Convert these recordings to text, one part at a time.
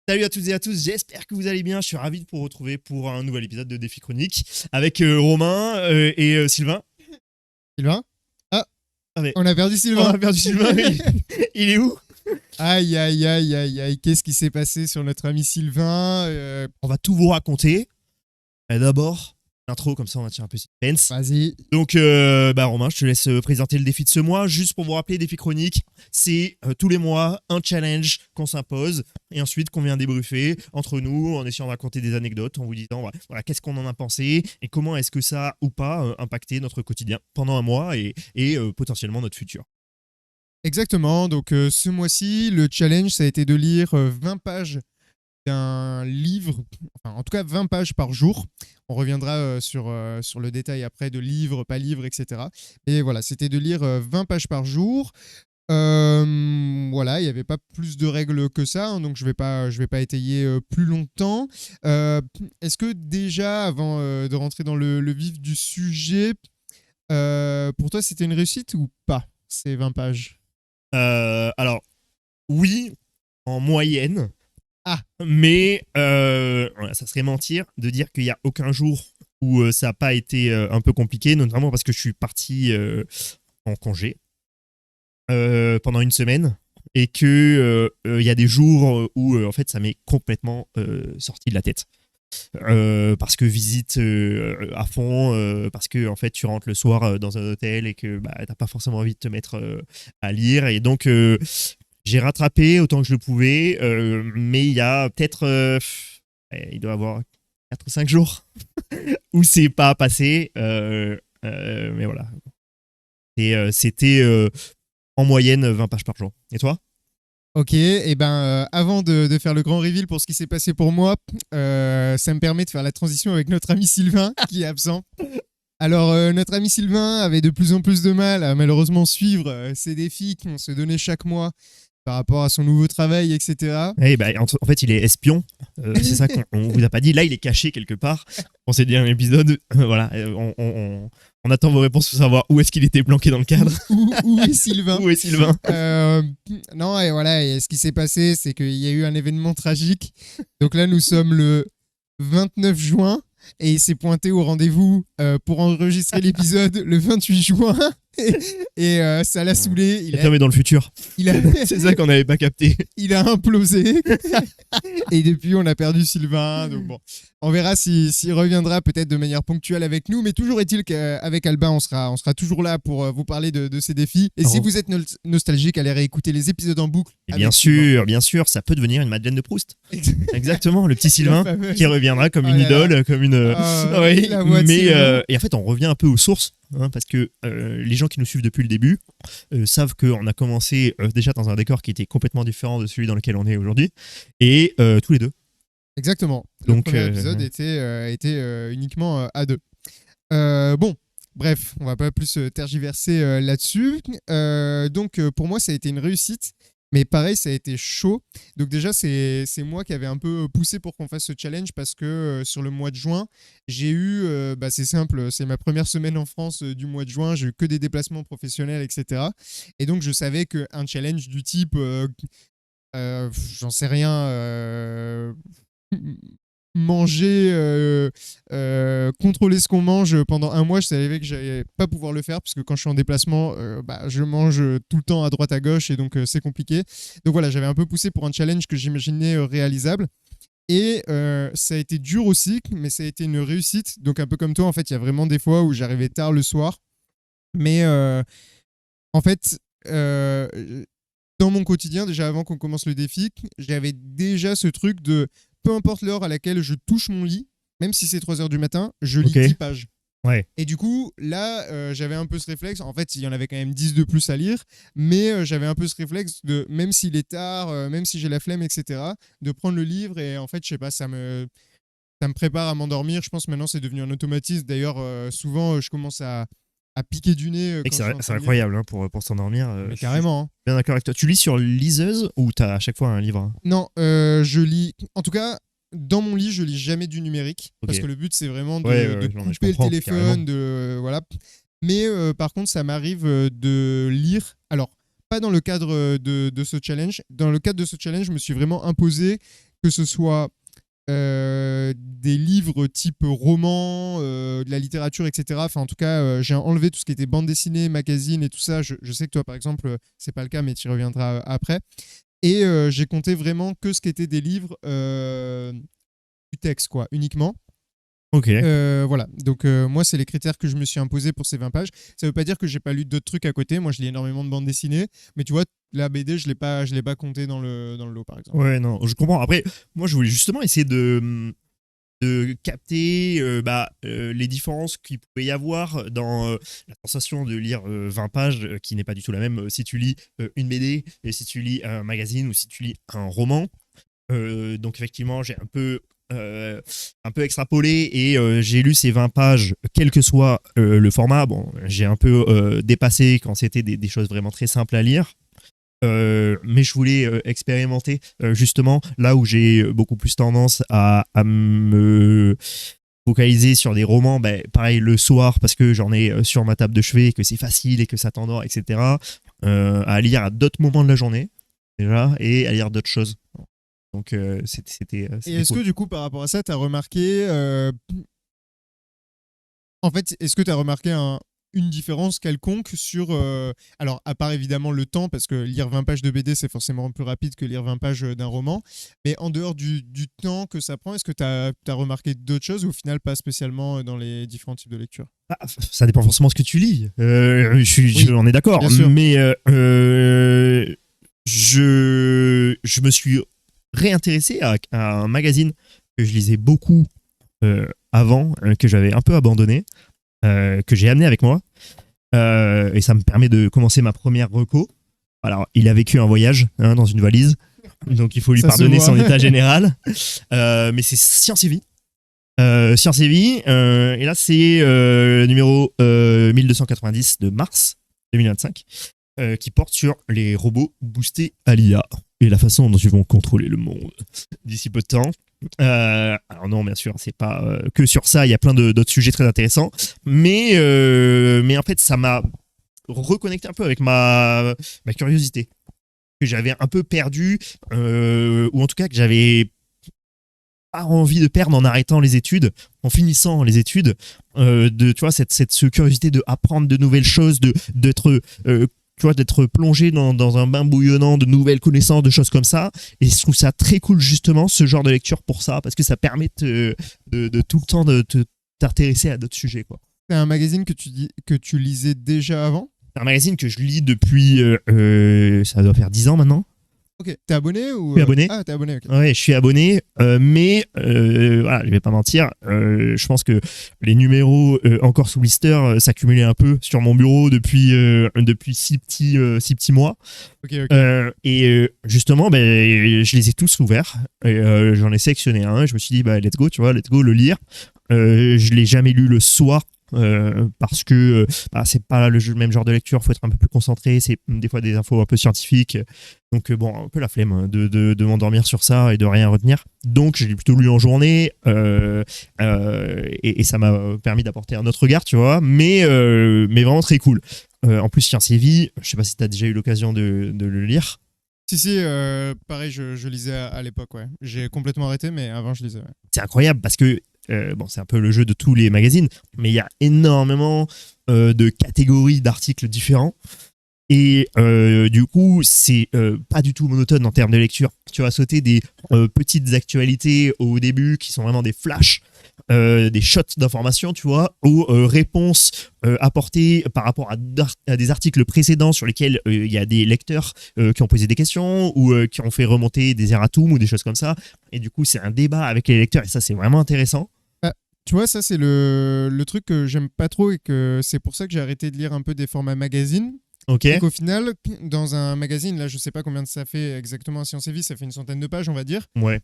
Salut à toutes et à tous, j'espère que vous allez bien. Je suis ravi de vous retrouver pour un nouvel épisode de Défi Chronique avec Romain et Sylvain. Sylvain? Ah, Ah mais on a perdu on Sylvain. a perdu Sylvain, il est où? Aïe, aïe, aïe, aïe, aïe. Qu'est-ce qui s'est passé sur notre ami Sylvain? On va tout vous raconter. Mais d'abord, l'intro, comme ça on va tirer un peu suspense. Vas-y. Donc, Romain, je te laisse présenter le défi de ce mois. Juste pour vous rappeler, Défi Chronique, c'est tous les mois un challenge qu'on s'impose et ensuite qu'on vient débriefer entre nous en essayant de raconter des anecdotes, en vous disant voilà, qu'est-ce qu'on en a pensé et comment est-ce que ça a ou pas impacté notre quotidien pendant un mois et potentiellement notre futur. Exactement. Donc, ce mois-ci, le challenge, ça a été de lire 20 pages d'un livre, enfin, en tout cas 20 pages par jour. On reviendra sur le détail après de livre, pas livre, etc. Et voilà, c'était de lire 20 pages par jour. Voilà, il n'y avait pas plus de règles que ça, hein, donc je vais pas étayer plus longtemps. Euh, Est-ce que déjà, avant de rentrer dans le vif du sujet, pour toi c'était une réussite ou pas, ces 20 pages? Alors, oui, en moyenne, Ah, mais voilà, ça serait mentir de dire qu'il n'y a aucun jour où ça n'a pas été un peu compliqué, notamment parce que je suis parti en congé pendant une semaine et que y a des jours où en fait ça m'est complètement sorti de la tête. Parce que visite à fond, parce que en fait tu rentres le soir dans un hôtel et que t'as pas forcément envie de te mettre à lire et donc j'ai rattrapé autant que je le pouvais, mais il y a peut-être il doit y avoir 4 ou 5 jours où c'est pas passé, mais voilà. C'était en moyenne 20 pages par jour. Et toi? ok. Et ben, avant de faire le grand reveal pour ce qui s'est passé pour moi, ça me permet de faire la transition avec notre ami Sylvain, qui est absent. Alors, notre ami Sylvain avait de plus en plus de mal à malheureusement suivre ces défis qu'on se donnait chaque mois par rapport à son nouveau travail, etc. Eh ben, en fait, il est espion. C'est ça qu'on vous a pas dit. Là, il est caché quelque part. On s'est dit un épisode. Voilà. On attend vos réponses pour savoir où est-ce qu'il était planqué dans le cadre. Où est Sylvain? Où est Sylvain? Euh, non, et voilà, et ce qui s'est passé, c'est qu'il y a eu un événement tragique. Donc là, nous sommes le 29 juin et il s'est pointé au rendez-vous pour enregistrer l'épisode le 28 juin. Et ça l'a saoulé. Cet homme est dans le futur. Il a, C'est ça qu'on n'avait pas capté. il a implosé. Et depuis, on a perdu Sylvain. Donc bon, on verra s'il reviendra peut-être de manière ponctuelle avec nous. Mais toujours est-il qu'avec Albin, on sera toujours là pour vous parler de ces défis. Et si Oh. vous êtes nostalgique, allez réécouter les épisodes en boucle. Et avec Sylvain. bien sûr, ça peut devenir une Madeleine de Proust. Exactement, le petit La Sylvain fameuse. qui reviendra comme Oh une là là. idole, comme une. Oui, La voix de mais Sylvain. et en fait, on revient un peu aux sources, hein, parce que les gens qui nous suivent depuis le début savent qu'on a commencé déjà dans un décor qui était complètement différent de celui dans lequel on est aujourd'hui, et tous les deux. Exactement. Le Donc, premier épisode était uniquement à deux. Bon, bref, on va pas plus tergiverser là-dessus. Donc, pour moi, ça a été une réussite. Mais pareil, ça a été chaud. Donc déjà, c'est moi qui avais un peu poussé pour qu'on fasse ce challenge parce que sur le mois de juin, j'ai eu, c'est simple, c'est ma première semaine en France du mois de juin, j'ai eu que des déplacements professionnels, etc. Et donc je savais qu'un challenge du type, j'en sais rien, manger, contrôler ce qu'on mange pendant un mois, je savais que j'allais pas pouvoir le faire puisque quand je suis en déplacement, je mange tout le temps à droite à gauche et donc c'est compliqué. Donc voilà, j'avais un peu poussé pour un challenge que j'imaginais réalisable. Et ça a été dur aussi, mais ça a été une réussite. Donc un peu comme toi, en fait, il y a vraiment des fois où j'arrivais tard le soir. Mais en fait, dans mon quotidien, déjà avant qu'on commence le défi, j'avais déjà ce truc de peu importe l'heure à laquelle je touche mon lit, même si c'est 3 heures du matin, je lis ok, 10 pages. ouais. Et du coup, là, j'avais un peu ce réflexe. En fait, il y en avait quand même 10 de plus à lire, mais j'avais un peu ce réflexe de, même s'il est tard, même si j'ai la flemme, etc., de prendre le livre et en fait, je sais pas, ça me prépare à m'endormir. Je pense maintenant, c'est devenu un automatisme. D'ailleurs, souvent, je commence à piquer du nez Et que quand je suis en c'est train de lire. incroyable hein, pour s'endormir. Mais Je suis carrément, hein. bien d'accord avec toi. Tu lis sur liseuse ou t'as à chaque fois un livre hein? Non, je lis. En tout cas, dans mon lit, je lis jamais du numérique Ok. parce que le but c'est vraiment Ouais, de non, mais je couper le comprends, carrément. téléphone, voilà. Mais par contre, ça m'arrive de lire. Alors, pas dans le cadre de ce challenge. Dans le cadre de ce challenge, je me suis vraiment imposé que ce soit des livres type roman, de la littérature, etc. Enfin, en tout cas, j'ai enlevé tout ce qui était bande dessinée, magazine et tout ça. Je sais que toi, par exemple, c'est pas le cas, mais tu y reviendras après. Et j'ai compté vraiment que ce qui était des livres du texte, quoi, uniquement. Ok. Voilà, donc moi c'est les critères que je me suis imposé pour ces 20 pages. Ça veut pas dire que j'ai pas lu d'autres trucs à côté. Moi je lis énormément de bandes dessinées, mais tu vois, la BD je l'ai pas compté dans le lot par exemple. Ouais, non, je comprends. Après, moi, je voulais justement essayer de capter les différences qu'il pouvait y avoir dans la sensation de lire 20 pages, qui n'est pas du tout la même si tu lis une BD et si tu lis un magazine ou si tu lis un roman. Donc effectivement, j'ai un peu extrapolé et j'ai lu ces 20 pages, quel que soit le format. Bon, j'ai un peu dépassé quand c'était des choses vraiment très simples à lire. Mais je voulais expérimenter justement là où j'ai beaucoup plus tendance à me focaliser sur des romans, pareil le soir parce que j'en ai sur ma table de chevet et que c'est facile et que ça t'endort, etc. À lire à d'autres moments de la journée déjà et à lire d'autres choses. Donc Et c'était est-ce cool. que du coup par rapport à ça, tu as remarqué en fait, est-ce que tu as remarqué une différence quelconque sur. Alors, à part évidemment le temps, parce que lire 20 pages de BD, c'est forcément plus rapide que lire 20 pages d'un roman. Mais en dehors du temps que ça prend, est-ce que tu as remarqué d'autres choses ou au final pas spécialement dans les différents types de lecture? Ça dépend forcément ce que tu lis. Oui, On est d'accord. bien sûr. Mais je me suis réintéressé à un magazine que je lisais beaucoup avant, que j'avais un peu abandonné, que j'ai amené avec moi. Et ça me permet de commencer ma première reco. Alors, il a vécu un voyage dans une valise, donc il faut lui Ça se pardonner voit. son état général. Mais c'est Science et Vie. Science et Vie, et là c'est numéro 1290 de mars 2025, qui porte sur les robots boostés à l'IA et la façon dont ils vont contrôler le monde d'ici peu de temps. Alors non, bien sûr, c'est pas que sur ça, il y a plein d'autres sujets très intéressants, mais en fait ça m'a reconnecté un peu avec ma curiosité que j'avais un peu perdue, ou en tout cas que j'avais pas envie de perdre en arrêtant les études, en finissant les études, tu vois, cette curiosité de apprendre de nouvelles choses, d'être tu vois, d'être plongé dans un bain bouillonnant de nouvelles connaissances, de choses comme ça. Et je trouve ça très cool, justement, ce genre de lecture pour ça, parce que ça permet de tout le temps de t'intéresser à d'autres sujets, quoi. C'est un magazine que tu lisais déjà avant? C'est un magazine que je lis depuis, ça doit faire 10 ans maintenant. Ok, t'es abonné ou Je suis abonné. Ah, t'es abonné, ok. Ouais, je suis abonné, mais voilà, je vais pas mentir. Je pense que les numéros encore sous blister s'accumulaient un peu sur mon bureau depuis 6 petits mois. Ok, ok. Et justement, je les ai tous ouverts. Et, j'en ai sélectionné un. Je me suis dit, let's go, tu vois, let's go le lire. Je l'ai jamais lu le soir. Parce que c'est pas le même genre de lecture, faut être un peu plus concentré, c'est des fois des infos un peu scientifiques, donc bon, un peu la flemme de m'endormir sur ça et de rien retenir, donc je l'ai plutôt lu en journée, et ça m'a permis d'apporter un autre regard, tu vois, mais vraiment très cool. En plus, Science et Vie, je sais pas si tu as déjà eu l'occasion de le lire. Si, pareil, je lisais à l'époque, ouais. J'ai complètement arrêté, mais avant, je lisais, ouais. C'est incroyable parce que bon, c'est un peu le jeu de tous les magazines, mais il y a énormément de catégories d'articles différents. Et du coup, c'est pas du tout monotone en termes de lecture. Tu vas sauter des petites actualités au début qui sont vraiment des flashs, des shots d'informations, tu vois, aux réponses apportées par rapport à des articles précédents sur lesquels il y a des lecteurs qui ont posé des questions ou qui ont fait remonter des erratums ou des choses comme ça. Et du coup, c'est un débat avec les lecteurs et ça, c'est vraiment intéressant. Ah, tu vois, ça, c'est le truc que j'aime pas trop et que c'est pour ça que j'ai arrêté de lire un peu des formats magazines. Ok. C'est qu'au final, dans un magazine, là, je sais pas combien ça fait exactement à Science et Vie, ça fait une centaine de pages, on va dire. Ouais.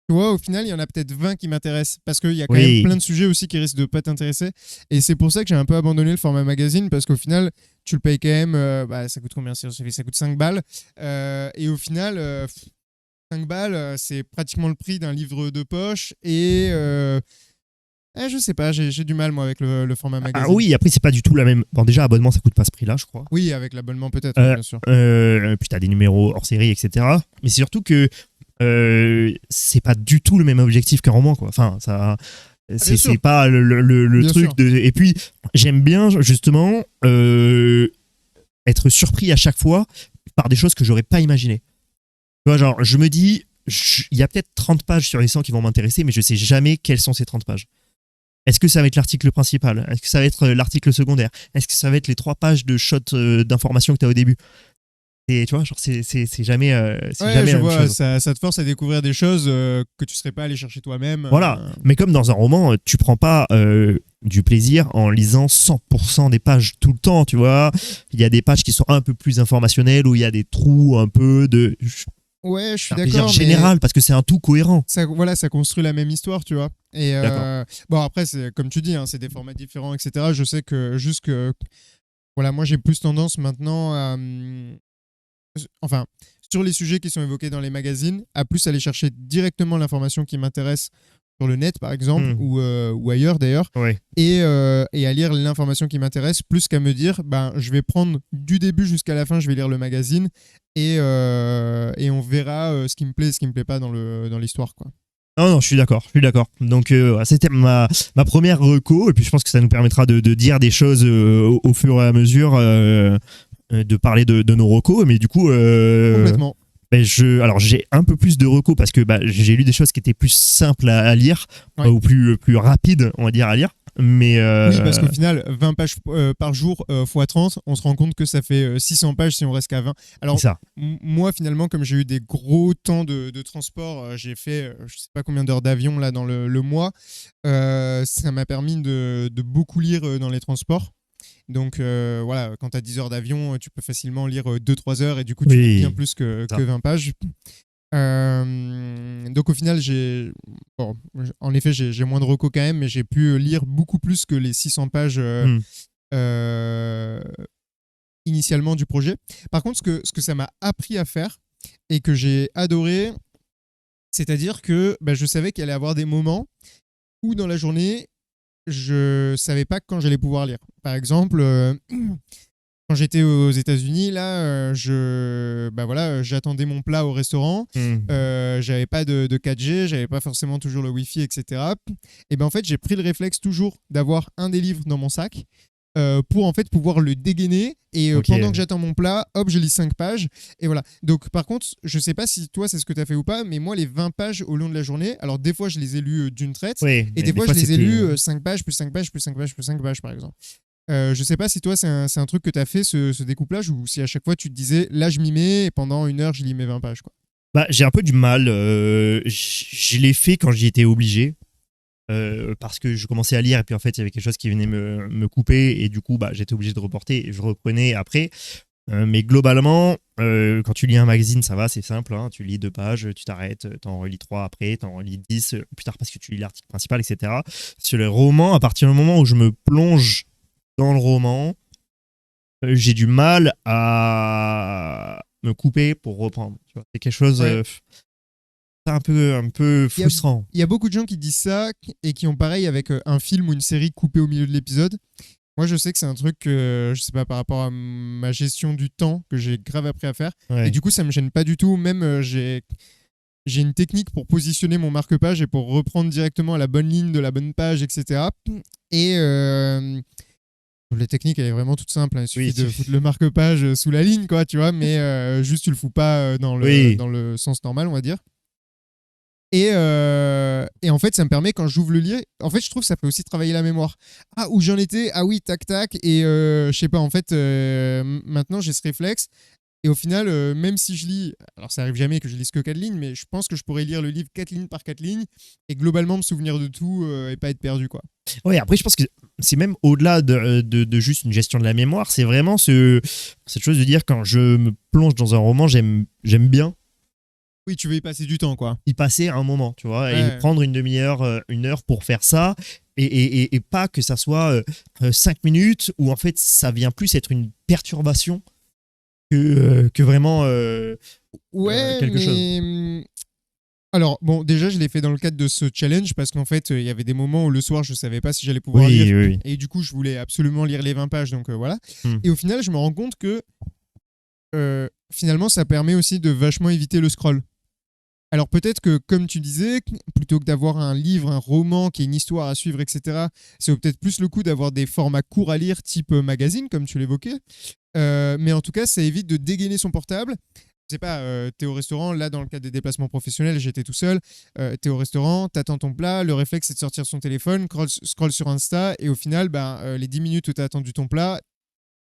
Tu vois, au final, il y en a peut-être 20 qui m'intéressent parce qu'il y a quand même Oui. plein de sujets aussi qui risquent de pas t'intéresser. Et c'est pour ça que j'ai un peu abandonné le format magazine parce qu'au final, tu le payes quand même. Ça coûte combien? Ça coûte 5 balles. Et au final, 5 balles, c'est pratiquement le prix d'un livre de poche. Et Je sais pas, j'ai du mal moi avec le format magazine. Ah oui, après, c'est pas du tout la même. Bon, déjà, abonnement, ça coûte pas ce prix-là, je crois. Oui, avec l'abonnement peut-être, Euh, bien sûr. Puis t'as des numéros hors série, etc. Mais c'est surtout que c'est pas du tout le même objectif qu'un roman, quoi. Enfin, ça. C'est pas le Bien truc sûr. de. Et puis, j'aime bien, justement, être surpris à chaque fois par des choses que j'aurais pas imaginées. Tu vois, genre, je me dis, il y a peut-être 30 pages sur les 100 qui vont m'intéresser, mais je sais jamais quelles sont ces 30 pages. Est-ce que ça va être l'article principal? Est-ce que ça va être l'article secondaire? Est-ce que ça va être les 3 pages de shot d'informations que tu as au début? Et tu vois, genre, c'est jamais, c'est Ouais, jamais je la même vois, chose. ça te force à découvrir des choses que tu serais pas allé chercher toi-même. Voilà. Mais comme dans un roman, tu prends pas du plaisir en lisant 100% des pages tout le temps, tu vois. Il y a des pages qui sont un peu plus informationnelles, où il y a des trous un peu de. Ouais, je suis Un plaisir d'accord, mais général, parce que c'est un tout cohérent. voilà, ça construit la même histoire, tu vois. Et D'accord. bon, après, c'est comme tu dis, hein, c'est des formats différents, etc. Je sais que juste que, voilà, moi j'ai plus tendance maintenant à, enfin, sur les sujets qui sont évoqués dans les magazines, à plus aller chercher directement l'information qui m'intéresse sur le net, par exemple, Hmm. ou ailleurs d'ailleurs, Ouais. et à lire l'information qui m'intéresse, plus qu'à me dire, ben, je vais prendre du début jusqu'à la fin, je vais lire le magazine, et on verra ce qui me plaît et ce qui me plaît pas dans l'histoire, quoi. Non, non, je suis d'accord, je suis d'accord. Donc, c'était ma première reco, et puis je pense que ça nous permettra de dire des choses au fur et à mesure, de parler de nos recos. Mais du coup, Complètement. ben, alors j'ai un peu plus de recos parce que bah, j'ai lu des choses qui étaient plus simples à lire, Ouais. ou plus rapides, on va dire, à lire. Mais Oui, parce qu'au final, 20 pages par jour x 30, on se rend compte que ça fait 600 pages si on reste qu'à 20. Alors, c'est ça. moi, finalement, comme j'ai eu des gros temps de transport, j'ai fait je sais pas combien d'heures d'avion là dans le mois. Ça m'a permis de beaucoup lire dans les transports. Donc voilà, quand tu as 10 heures d'avion, tu peux facilement lire 2-3 heures et du coup, tu lis bien Oui, plus que ça. 20 pages. Donc au final, bon, en effet, j'ai moins de recos quand même, mais j'ai pu lire beaucoup plus que les 600 pages Hmm. euh, initialement du projet. Par contre, ce que ça m'a appris à faire et que j'ai adoré, c'est-à-dire que bah, je savais qu'il allait y avoir des moments où dans la journée, je savais pas quand j'allais pouvoir lire. Par exemple, quand j'étais aux États-Unis, là, bah voilà, j'attendais mon plat au restaurant. Hmm. J'avais pas de 4G, j'avais pas forcément toujours le Wi-Fi, etc. Et ben en fait, j'ai pris le réflexe toujours d'avoir un des livres dans mon sac pour en fait pouvoir le dégainer. Et Ok. pendant que j'attends mon plat, hop, je lis 5 pages. Et voilà. Donc par contre, je sais pas si toi c'est ce que tu as fait ou pas, mais moi les 20 pages au long de la journée, alors des fois je les ai lues d'une traite, Oui, et mais des des fois fois, je les ai c'était. lues 5 pages, plus 5 pages, plus 5 pages, plus 5 pages, plus 5 pages par exemple. Je sais pas si toi c'est un truc que tu as fait ce découplage ou si à chaque fois tu te disais là je m'y mets et pendant 1 heure je lis mes 20 pages quoi. Bah, j'ai un peu du mal. Je l'ai fait quand j'y étais obligé. Parce que je commençais à lire et puis en fait il y avait quelque chose qui venait me couper et du coup bah, j'étais obligé de reporter et je reprenais après. Mais globalement, quand tu lis un magazine, ça va, c'est simple. Hein, tu lis 2 pages, tu t'arrêtes, t'en relis 3 après, t'en relis 10 plus tard parce que tu lis l'article principal, etc. Sur les romans, à partir du moment où je me plonge dans le roman, j'ai du mal à me couper pour reprendre. Tu vois. C'est quelque chose, Ouais. c'est un peu Il y a, frustrant. il y a beaucoup de gens qui disent ça et qui ont pareil avec un film ou une série coupée au milieu de l'épisode. Moi, je sais que c'est un truc que, je sais pas, par rapport à ma gestion du temps, que j'ai grave appris à faire. Et Ouais. du coup, ça me gêne pas du tout. Même, j'ai une technique pour positionner mon marque-page et pour reprendre directement à la bonne ligne de la bonne page, etc. Et la technique, elle est vraiment toute simple. Hein. Il suffit Oui. de foutre le marque-page sous la ligne, quoi, tu vois. Mais juste, tu le fous pas Oui. dans le sens normal, on va dire. Et en fait, ça me permet, quand j'ouvre le livre, en fait, je trouve que ça fait aussi travailler la mémoire. Ah, où j'en étais, ah oui, tac, tac. Et je sais pas, en fait, maintenant, j'ai ce réflexe. Et au final, même si je lis, alors ça arrive jamais que je lise que 4 lignes, mais je pense que je pourrais lire le livre 4 lignes par 4 lignes et globalement me souvenir de tout et pas être perdu, quoi. Ouais, après, je pense que c'est même au-delà de juste une gestion de la mémoire, c'est vraiment cette chose de dire quand je me plonge dans un roman, j'aime bien Oui, tu veux y passer du temps, quoi. y passer un moment, tu vois, et Ouais. prendre une demi-heure, 1 heure pour faire ça, et pas que ça soit 5 minutes où en fait ça vient plus être une perturbation que vraiment Ouais, quelque chose. mais Alors, bon, déjà, je l'ai fait dans le cadre de ce challenge parce qu'en fait, il y avait des moments où le soir, je savais pas si j'allais pouvoir lire. Oui. Et du coup, je voulais absolument lire les 20 pages, donc voilà. Hmm. Et au final, je me rends compte que finalement, ça permet aussi de vachement éviter le scroll. Alors peut-être que, comme tu disais, plutôt que d'avoir un livre, un roman qui est une histoire à suivre, etc., c'est peut-être plus le coup d'avoir des formats courts à lire, type magazine, comme tu l'évoquais. Mais en tout cas, ça évite de dégainer son portable. Je sais pas, t'es au restaurant, là dans le cadre des déplacements professionnels, j'étais tout seul, t'es au restaurant, t'attends ton plat, le réflexe c'est de sortir son téléphone, scroll sur Insta, et au final, les 10 minutes où t'as attendu ton plat,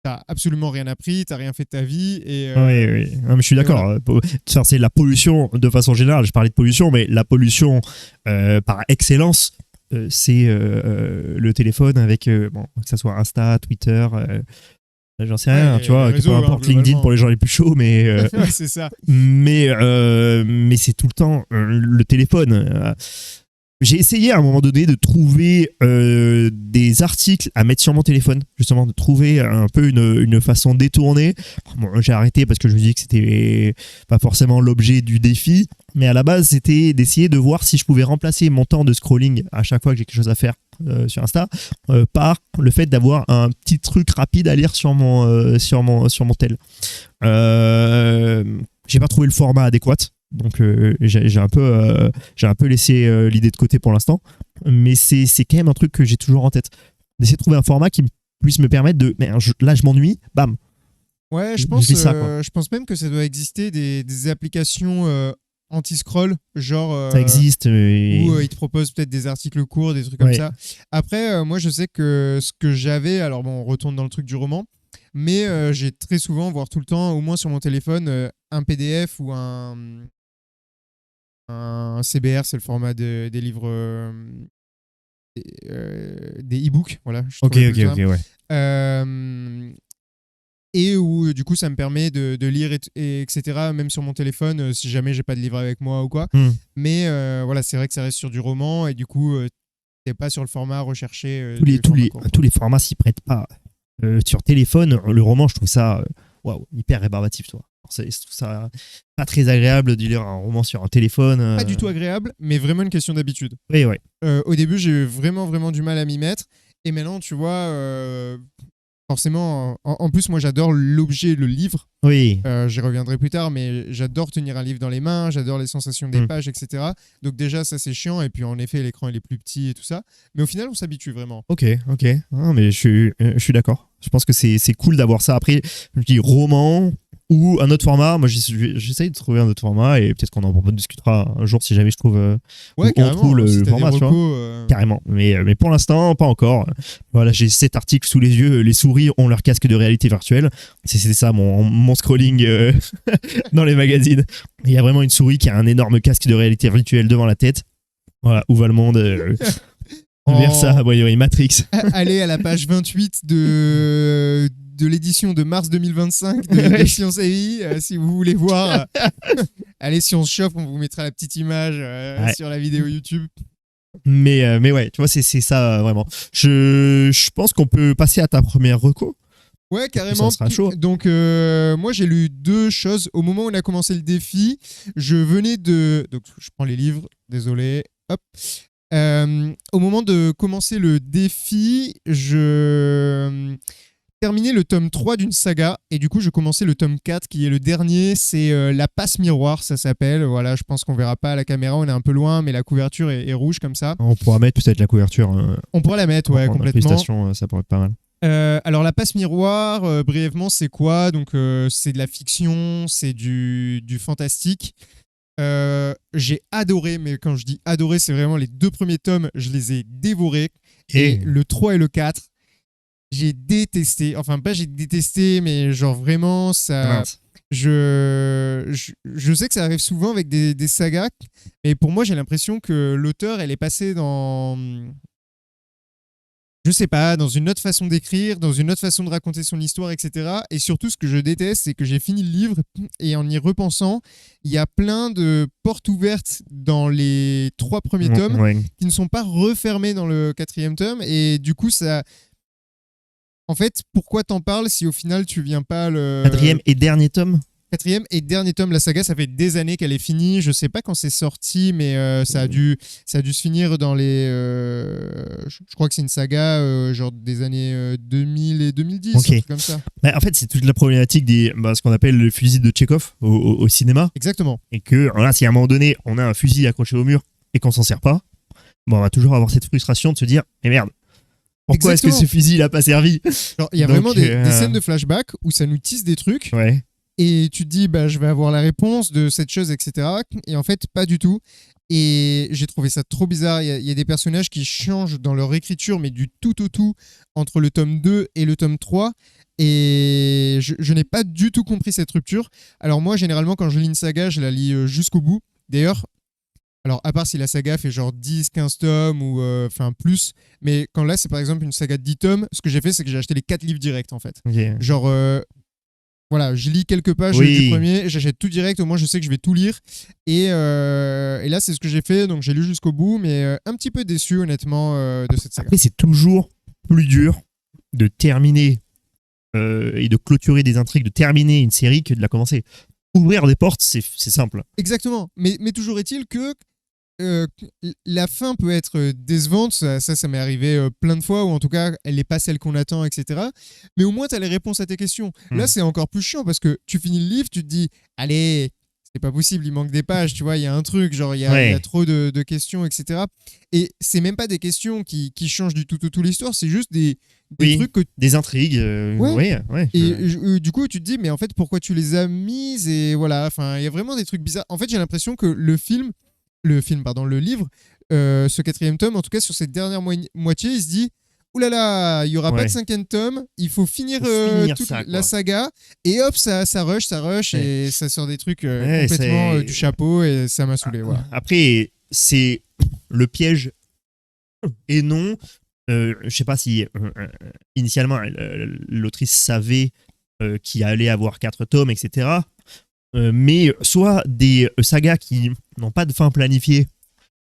t'as absolument rien appris, t'as rien fait de ta vie. Et, Oui. Non, mais je suis d'accord. voilà. C'est la pollution de façon générale. Je parlais de pollution, mais la pollution par excellence, c'est le téléphone avec, bon, que ce soit Insta, Twitter, j'en sais rien, tu vois, les réseaux, peu importe, hein, LinkedIn pour les gens les plus chauds, mais, Ouais, c'est ça. mais c'est tout le temps le téléphone. J'ai essayé à un moment donné de trouver des articles à mettre sur mon téléphone, justement, de trouver un peu une façon détournée. Bon, j'ai arrêté parce que je me dis que c'était pas forcément l'objet du défi, mais à la base, c'était d'essayer de voir si je pouvais remplacer mon temps de scrolling à chaque fois que j'ai quelque chose à faire sur Insta par le fait d'avoir un petit truc rapide à lire sur mon tel. J'ai pas trouvé le format adéquat. Donc j'ai un peu laissé l'idée de côté pour l'instant, mais c'est quand même un truc que j'ai toujours en tête, d'essayer de trouver un format qui puisse me permettre de là je m'ennuie, bam, Ouais, je lis ça, quoi. je pense même que ça doit exister des applications anti-scroll, genre Ça existe, où ils te proposent peut-être des articles courts, des trucs comme ouais. ça. Après, moi, je sais que ce que j'avais, alors bon, on retourne dans le truc du roman, mais j'ai très souvent, voire tout le temps, au moins sur mon téléphone, un PDF ou un CBR, c'est le format des livres, des e-books, voilà. Je Ok, trouvais plus le terme. ouais. Et où du coup ça me permet de lire etc., même sur mon téléphone, si jamais j'ai pas de livre avec moi ou quoi. Mais voilà, c'est vrai que ça reste sur du roman et du coup t'es pas sur le format recherché Tous les formats s'y prêtent pas. Sur téléphone, le roman, je trouve ça hyper rébarbatif, toi. Je trouve ça pas très agréable de lire un roman sur un téléphone. Pas du tout agréable, mais vraiment une question d'habitude. Oui. Au début, j'ai eu vraiment du mal à m'y mettre. Et maintenant, tu vois, forcément, en plus, moi, j'adore l'objet, le livre. Oui. J'y reviendrai plus tard, mais j'adore tenir un livre dans les mains, j'adore les sensations des pages, etc. Donc déjà, ça, c'est chiant. Et puis, en effet, l'écran, il est plus petit et tout ça. Mais au final, on s'habitue vraiment. Ok. Non, mais je suis d'accord. Je pense que c'est cool d'avoir ça. Après, je dis roman ou un autre format. Moi, j'essaye de trouver un autre format et peut-être qu'on en discutera un jour si jamais je trouve ouais, on trouve le si format, tu vois. Carrément. Mais pour l'instant, pas encore. Voilà, j'ai cet article sous les yeux. Les souris ont leur casque de réalité virtuelle. C'est ça mon scrolling dans les magazines. Il y a vraiment une souris qui a un énorme casque de réalité virtuelle devant la tête. Voilà, où va le monde vers ça, oui, Matrix. Allez à la page 28 de l'édition de mars 2025 de Science et Vie, si vous voulez voir. Allez, si on se chauffe, on vous mettra la petite image sur la vidéo YouTube. Mais ouais, tu vois, c'est ça vraiment. Je pense qu'on peut passer à ta première reco. Ouais, carrément. Ça sera chaud. Donc, moi, j'ai lu deux choses. Au moment où on a commencé le défi, je venais de... Donc, je prends les livres, désolé. Hop. Au moment de commencer le défi, je terminais le tome 3 d'une saga et du coup je commençais le tome 4 qui est le dernier, c'est La Passe Miroir, ça s'appelle. Voilà, je pense qu'on verra pas à la caméra, on est un peu loin, mais la couverture est rouge comme ça. On pourra mettre peut-être la couverture. On pourra la mettre, ouais, complètement. Ça pourrait être pas mal. Alors La Passe Miroir, brièvement, c'est quoi? Donc c'est de la fiction, c'est du fantastique. J'ai adoré, mais quand je dis adoré, c'est vraiment les deux premiers tomes, je les ai dévorés. Et le 3 et le 4, j'ai détesté. Enfin, pas j'ai détesté, mais genre vraiment, ça. Je sais que ça arrive souvent avec des sagas, mais pour moi, j'ai l'impression que l'auteur, elle est passée dans. Je sais pas, dans une autre façon d'écrire, dans une autre façon de raconter son histoire, etc. Et surtout, ce que je déteste, c'est que j'ai fini le livre et en y repensant, il y a plein de portes ouvertes dans les 3 premiers tomes qui ne sont pas refermées dans le 4e tome. Et du coup, ça... En fait, pourquoi t'en parles si au final tu viens pas le... 4e et dernier tome? Quatrième et dernier tome, la saga, ça fait des années qu'elle est finie. Je sais pas quand c'est sorti, mais ça a dû se finir dans les. Je crois que c'est une saga genre des années 2000 et 2010, Ok. un truc comme ça. En fait, c'est toute la problématique ce qu'on appelle le fusil de Tchekhov au cinéma. Exactement. Et que, voilà, si à un moment donné, on a un fusil accroché au mur et qu'on s'en sert pas, bon, on va toujours avoir cette frustration de se dire, mais merde, pourquoi est-ce que Exactement. ce fusil n'a pas servi? Genre, il y a Donc, vraiment des scènes de flashback où ça nous tisse des trucs. Ouais. Et tu te dis, bah, je vais avoir la réponse de cette chose, etc. Et en fait, pas du tout. Et j'ai trouvé ça trop bizarre. Il y a des personnages qui changent dans leur écriture, mais du tout au tout, entre le tome 2 et le tome 3. Et je n'ai pas du tout compris cette rupture. Alors moi, généralement, quand je lis une saga, je la lis jusqu'au bout. D'ailleurs, alors à part si la saga fait genre 10, 15 tomes ou enfin plus, mais quand là, c'est par exemple une saga de 10 tomes, ce que j'ai fait, c'est que j'ai acheté les 4 livres directs, en fait. Ok. Genre, voilà, je lis quelques pages Oui. du premier, j'achète tout direct, au moins je sais que je vais tout lire. Et là, c'est ce que j'ai fait, donc j'ai lu jusqu'au bout, mais un petit peu déçu, honnêtement, de cette saga. Après, c'est toujours plus dur de terminer et de clôturer des intrigues, de terminer une série que de la commencer. Ouvrir des portes, c'est simple. Exactement, mais toujours est-il que euh, la fin peut être décevante, ça m'est arrivé plein de fois, ou en tout cas, elle n'est pas celle qu'on attend, etc. Mais au moins, tu as les réponses à tes questions. Là, c'est encore plus chiant parce que tu finis le livre, tu te dis, allez, c'est pas possible, il manque des pages, tu vois, il y a un truc, genre, il y a trop de questions, etc. Et c'est même pas des questions qui changent du tout l'histoire, c'est juste des trucs que. Des intrigues. Ouais. Ouais. Et du coup, tu te dis, mais en fait, pourquoi tu les as mises? Et voilà, enfin, il y a vraiment des trucs bizarres. En fait, j'ai l'impression que le livre, ce quatrième tome, en tout cas sur cette dernière moitié, il se dit, oulala, il y aura pas de cinquième tome, il faut finir toute la saga, et hop, ça rush, et ça sort des trucs complètement du chapeau, et ça m'a saoulé. Voilà. Après, c'est le piège et non. Je sais pas si initialement l'autrice savait qu'il allait avoir 4 tomes, etc. Mais soit des sagas qui n'ont pas de fin planifiée,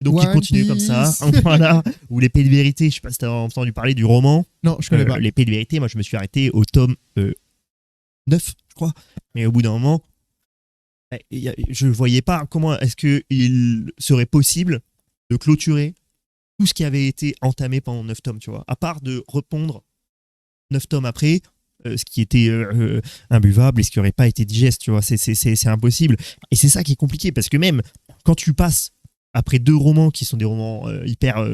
donc qui continuent comme ça, voilà, ou l'épée de vérité, je sais pas si t'as entendu parler du roman. Non, je connais pas. L'épée de vérité, moi je me suis arrêté au tome 9, je crois, mais au bout d'un moment, je voyais pas comment est-ce qu'il serait possible de clôturer tout ce qui avait été entamé pendant 9 tomes, tu vois, à part de répondre 9 tomes après, ce qui était imbuvable et ce qui n'aurait pas été digeste, tu vois, c'est impossible. Et c'est ça qui est compliqué, parce que même quand tu passes après 2 romans qui sont des romans hyper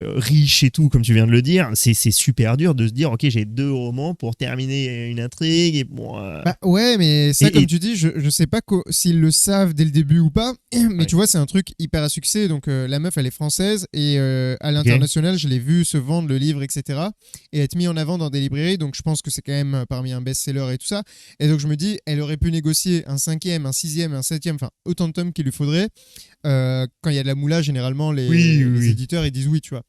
riches et tout, comme tu viens de le dire, c'est super dur de se dire, ok, j'ai 2 romans pour terminer une intrigue. Et bon, bah ouais, mais ça, comme tu dis, je sais pas s'ils le savent dès le début ou pas, mais tu vois, c'est un truc hyper à succès. Donc la meuf, elle est française, et à l'international, je l'ai vu se vendre le livre, etc. et être mis en avant dans des librairies. Donc je pense que c'est quand même parmi un best-seller et tout ça. Et donc je me dis, elle aurait pu négocier un 5e, un 6e, un 7e, enfin autant de tomes qu'il lui faudrait. Quand il y a de la moula, généralement, les éditeurs, ils disent oui, tu vois.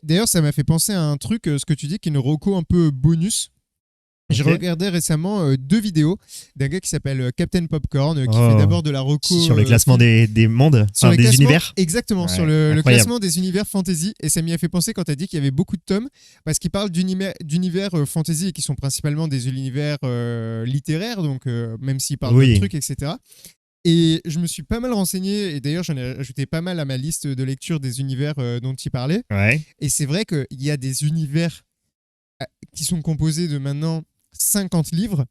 D'ailleurs, ça m'a fait penser à un truc, ce que tu dis, qui est une reco un peu bonus. J'ai regardé récemment 2 vidéos d'un gars qui s'appelle Captain Popcorn, qui fait d'abord de la reco. Sur le classement des mondes, enfin, des univers. Exactement, sur le classement des univers fantasy. Et ça m'y a fait penser quand tu as dit qu'il y avait beaucoup de tomes, parce qu'il parle d'univers fantasy et qui sont principalement des univers littéraires, donc même s'il parle de trucs, etc. Et je me suis pas mal renseigné, et d'ailleurs j'en ai ajouté pas mal à ma liste de lecture des univers dont il parlait. Et c'est vrai qu'il y a des univers qui sont composés de maintenant 50 livres.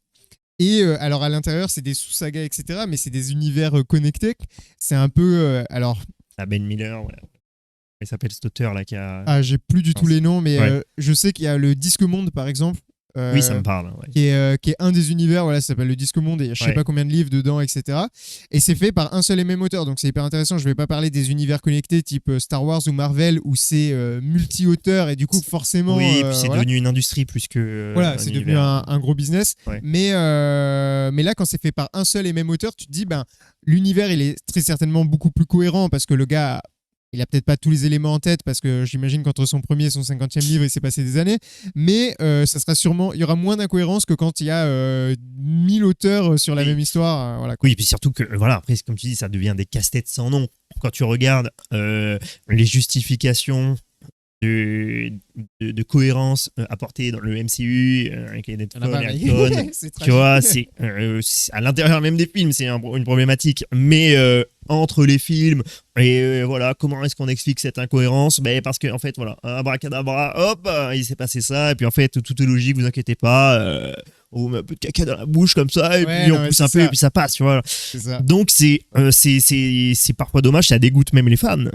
Et alors à l'intérieur, c'est des sous-sagas, etc. Mais c'est des univers connectés. C'est un peu... alors... Ben Miller, ouais. Il s'appelle cet auteur là qui a... Ah, j'ai plus du tout les noms, mais je sais qu'il y a le Disque Monde, par exemple. Oui, ça me parle. Qui est un des univers, voilà, ça s'appelle le Disque Monde, et je sais pas combien de livres dedans, etc. Et c'est fait par un seul et même auteur, donc c'est hyper intéressant. Je vais pas parler des univers connectés type Star Wars ou Marvel, où c'est multi-auteurs, et du coup, forcément... Oui, et puis c'est devenu une industrie plus que... voilà, c'est devenu un gros business. Mais là, quand c'est fait par un seul et même auteur, tu te dis, ben, l'univers, il est très certainement beaucoup plus cohérent, parce que le gars... il a peut-être pas tous les éléments en tête, parce que j'imagine qu'entre son premier et son 50e livre, il s'est passé des années. Mais ça sera sûrement, il y aura moins d'incohérence que quand il y a 1000 auteurs sur la même histoire. Voilà, quoi. Oui, et puis surtout que, voilà, après, comme tu dis, ça devient des casse-têtes sans nom. Quand tu regardes les justifications de cohérence apportée dans le MCU avec les Ah bah, Deadpool, Icon. c'est Tu vois, tragique. c'est à l'intérieur même des films, c'est une problématique. Mais entre les films et voilà, comment est-ce qu'on explique cette incohérence? Ben parce que en fait, voilà, abracadabra, hop, il s'est passé ça, et puis en fait, tout est logique, vous inquiétez pas. On met un peu de caca dans la bouche comme ça, et Ouais, puis non, on mais pousse c'est un peu, ça. et puis ça passe, tu vois. C'est ça. Donc c'est parfois dommage, ça dégoûte même les fans.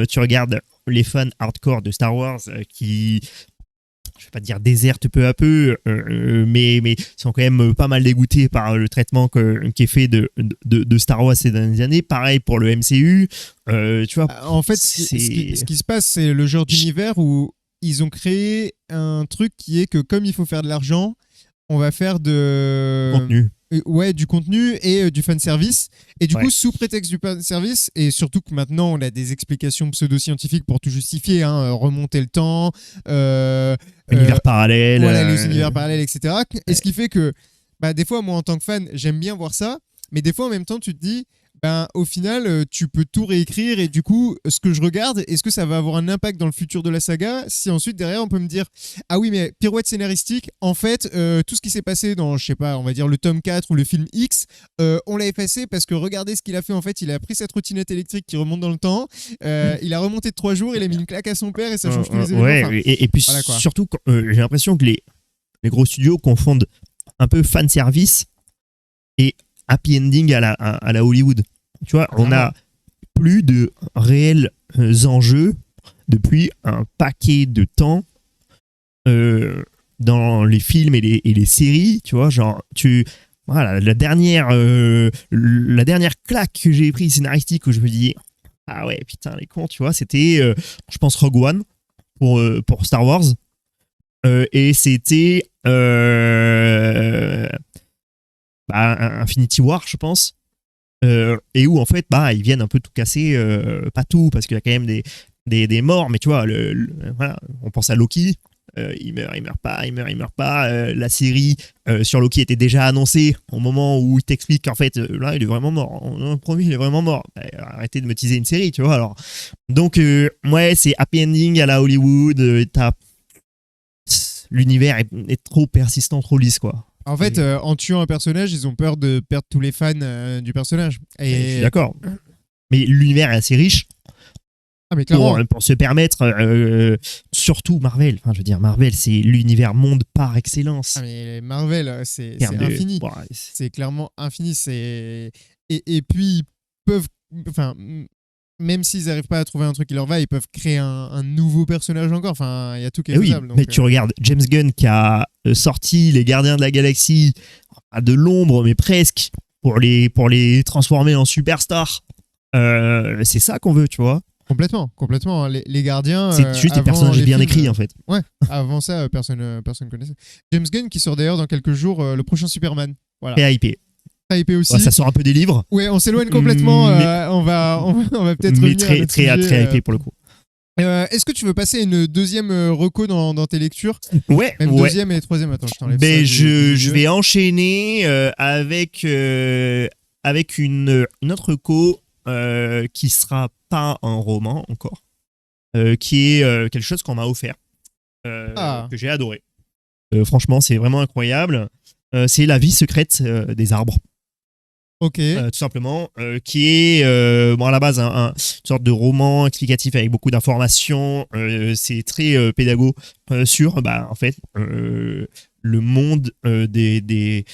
Tu regardes les fans hardcore de Star Wars qui, je vais pas dire désertent peu à peu, mais sont quand même pas mal dégoûtés par le traitement qui est fait de Star Wars ces dernières années. Pareil pour le MCU, tu vois. En fait, ce qui se passe, c'est le genre d'univers où ils ont créé un truc qui est que comme il faut faire de l'argent, on va faire Contenu. ouais, du contenu et du fan service. Et du Ouais. coup, sous prétexte du fan service, et surtout que maintenant on a des explications pseudo-scientifiques pour tout justifier, hein, remonter le temps, Univers parallèle. voilà, les univers parallèles, etc. Et ce qui fait que, bah, des fois, moi en tant que fan, j'aime bien voir ça, mais des fois en même temps, tu te dis, ben, au final, tu peux tout réécrire et du coup, ce que je regarde, est-ce que ça va avoir un impact dans le futur de la saga? Si ensuite, derrière, on peut me dire, ah oui, mais pirouette scénaristique, en fait, tout ce qui s'est passé dans, je sais pas, on va dire le tome 4 ou le film X, on l'a effacé parce que regardez ce qu'il a fait. En fait, il a pris cette trottinette électrique qui remonte dans le temps, il a remonté de 3 jours, il a mis une claque à son père et ça change tous les événements. Ouais, Enfin, et puis voilà, quoi. surtout, j'ai l'impression que les gros studios confondent un peu fan service et happy ending à la Hollywood. Tu vois, on a plus de réels enjeux depuis un paquet de temps dans les films et les séries. Tu vois, genre, voilà, la dernière claque que j'ai prise scénaristique où je me dis, ah ouais, putain, les cons, tu vois, c'était, je pense, Rogue One pour Star Wars. Et c'était Infinity War, je pense. Et où en fait ils viennent un peu tout casser, pas tout parce qu'il y a quand même des morts, mais tu vois, voilà, on pense à Loki, il meurt pas. La série sur Loki était déjà annoncée au moment où il t'explique qu'en fait là il est vraiment mort, on a promis, il est vraiment mort. Arrêtez de me teaser une série, tu vois. Alors donc ouais, c'est happy ending à la Hollywood, l'univers est trop persistant, trop lisse, quoi. En fait, en tuant un personnage, ils ont peur de perdre tous les fans du personnage. Je suis d'accord. Mais l'univers est assez riche Ah, mais clairement. pour se permettre, surtout Marvel. Enfin, je veux dire, Marvel, c'est l'univers monde par excellence. Ah, mais Marvel, c'est Termes de- infini. Ouais, C'est clairement infini. Et puis, ils peuvent. Enfin, même s'ils n'arrivent pas à trouver un truc qui leur va, ils peuvent créer un nouveau personnage encore. Enfin, il y a tout qui est Et oui, faisable. Donc, mais tu regardes James Gunn qui a sorti les Gardiens de la Galaxie à de l'ombre, mais presque, pour les transformer en superstars. C'est ça qu'on veut, tu vois. complètement. Les gardiens. C'est juste des avant personnages les bien films, écrits, en fait. Ouais, avant ça, personne connaissait. James Gunn qui sort d'ailleurs dans quelques jours le prochain Superman. Voilà. Très hypé. Très hypé aussi. Ouais, ça sort un peu des livres, Ouais, on s'éloigne complètement. Mais- On va peut-être mais revenir à très, notre très, sujet, très hypé pour le coup. Est-ce que tu veux passer une deuxième reco dans tes lectures? Ouais, Même ouais. deuxième et troisième. Attends, je t'enlève ça. Ben, du je milieu. vais enchaîner avec une autre co qui sera pas un roman encore, qui est quelque chose qu'on m'a offert, que j'ai adoré. Franchement, c'est vraiment incroyable. C'est La vie secrète des arbres. Ok. Tout simplement, qui est à la base une sorte de roman explicatif avec beaucoup d'informations. C'est très pédago sur en fait le monde des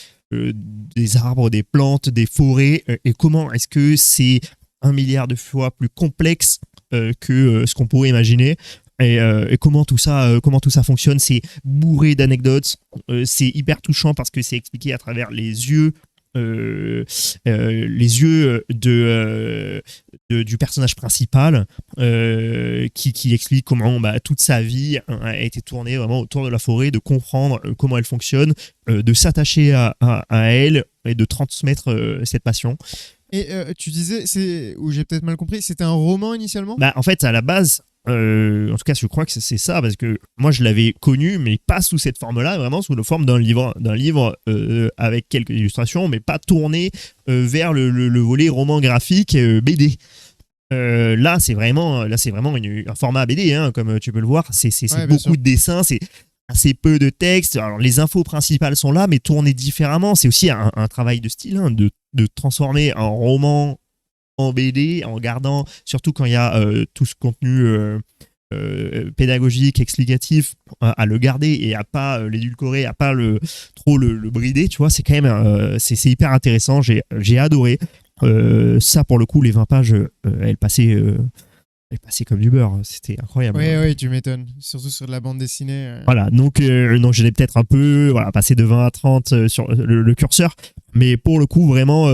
arbres, des plantes, des forêts, et comment est-ce que c'est 1 milliard de fois plus complexe que ce qu'on pourrait imaginer. Et comment tout ça fonctionne. C'est bourré d'anecdotes, c'est hyper touchant parce que c'est expliqué à travers les yeux du personnage principal, qui explique comment toute sa vie a été tournée vraiment autour de la forêt, de comprendre comment elle fonctionne, de s'attacher à elle et de transmettre cette passion. Et tu disais, ou j'ai peut-être mal compris, c'était un roman initialement? En fait, à la base, en tout cas, je crois que c'est ça, parce que moi, je l'avais connu, mais pas sous cette forme-là, vraiment sous la forme d'un livre avec quelques illustrations, mais pas tourné vers le volet roman graphique BD. Là, c'est vraiment un format BD, hein, comme tu peux le voir. C'est Ouais, bien sûr. beaucoup de dessins, c'est assez peu de texte. Alors, les infos principales sont là, mais tournées différemment. C'est aussi un travail de style, hein, de transformer un roman en BD, en gardant, surtout quand il y a tout ce contenu pédagogique, explicatif, à le garder et à pas l'édulcorer, à pas trop le brider, tu vois. C'est quand même c'est hyper intéressant. J'ai adoré. Ça, pour le coup, les 20 pages, elles passaient comme du beurre. C'était incroyable. Oui, oui, tu m'étonnes. Surtout sur de la bande dessinée. Voilà, donc j'ai peut-être un peu passé de 20 à 30 sur le curseur, mais pour le coup, vraiment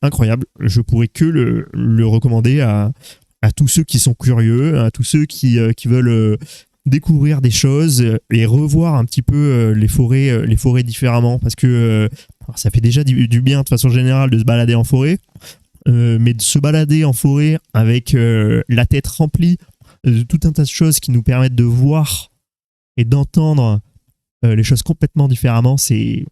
incroyable. Je pourrais que le recommander à tous ceux qui sont curieux, à tous ceux qui veulent découvrir des choses et revoir un petit peu les forêts différemment, parce que alors ça fait déjà du bien de façon générale de se balader en forêt, mais de se balader en forêt avec la tête remplie de tout un tas de choses qui nous permettent de voir et d'entendre les choses complètement différemment, c'est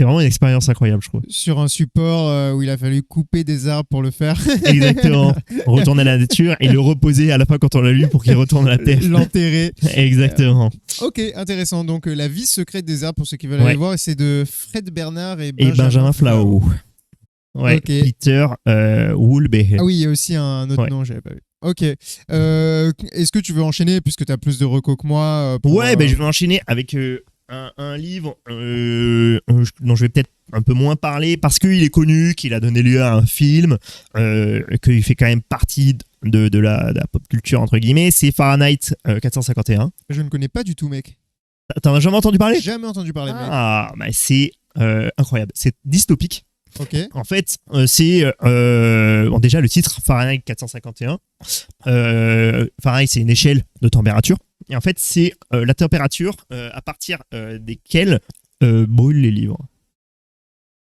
vraiment une expérience incroyable, je trouve. Sur un support où il a fallu couper des arbres pour le faire. Exactement. Retourner à la nature et le reposer à la fin quand on l'a lu pour qu'il retourne à la terre. L'enterrer. Exactement. Ok, intéressant. Donc, La vie secrète des arbres, pour ceux qui veulent Ouais. aller voir, et c'est de Fred Bernard et Et Benjamin Flao. Ouais, Ok. Peter Woolbehe. Ah oui, il y a aussi un autre Ouais. nom, j'avais pas vu. Ok. Est-ce que tu veux enchaîner puisque tu as plus de recos que moi Ouais, je vais enchaîner avec un livre dont je vais peut-être un peu moins parler parce qu'il est connu, qu'il a donné lieu à un film, qu'il fait quand même partie de la pop culture, entre guillemets. C'est Fahrenheit 451. Je ne connais pas du tout, mec. T'en as jamais entendu parler? Jamais entendu parler, mec. Ah, c'est incroyable. C'est dystopique. Ok. En fait, c'est déjà le titre Fahrenheit 451. Fahrenheit, c'est une échelle de température. Et en fait, c'est la température à partir desquelles brûlent les livres.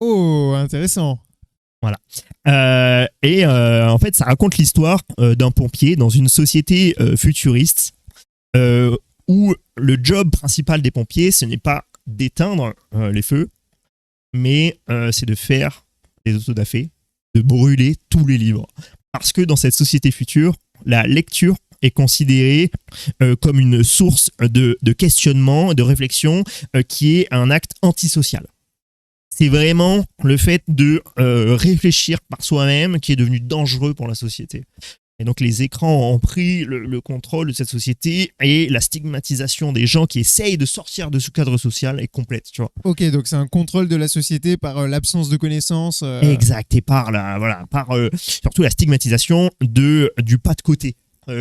Oh, intéressant. Voilà. En fait, ça raconte l'histoire d'un pompier dans une société futuriste où le job principal des pompiers, ce n'est pas d'éteindre les feux, mais c'est de faire des autodafés, de brûler tous les livres. Parce que dans cette société future, la lecture est considérée comme une source de questionnement, de réflexion, qui est un acte antisocial. C'est vraiment le fait de réfléchir par soi-même qui est devenu dangereux pour la société. Et donc les écrans ont pris le contrôle de cette société et la stigmatisation des gens qui essayent de sortir de ce cadre social est complète, tu vois. Ok, donc c'est un contrôle de la société par l'absence de connaissances. Exact, et par surtout la stigmatisation du pas de côté.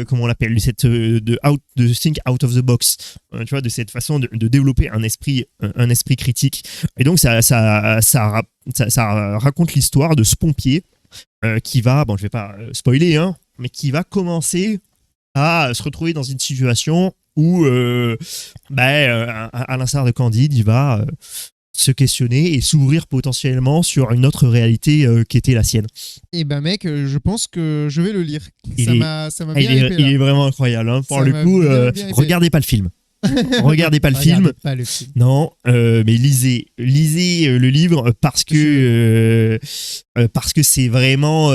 Comme on l'appelle, de think out of the box, tu vois, de cette façon de développer un esprit critique. Et donc ça raconte l'histoire de ce pompier qui va, je vais pas spoiler, hein, mais qui va commencer à se retrouver dans une situation où, à l'instar de Candide, il va se questionner et s'ouvrir potentiellement sur une autre réalité qui était la sienne. Et ben mec, je pense que je vais le lire. Ça m'a bien il hypé, là. est vraiment incroyable. Hein. Pour Ça le m'a coup, bien hypé. regardez pas le film. Regardez pas le film. Pas le film. Non, mais lisez le livre parce que c'est vraiment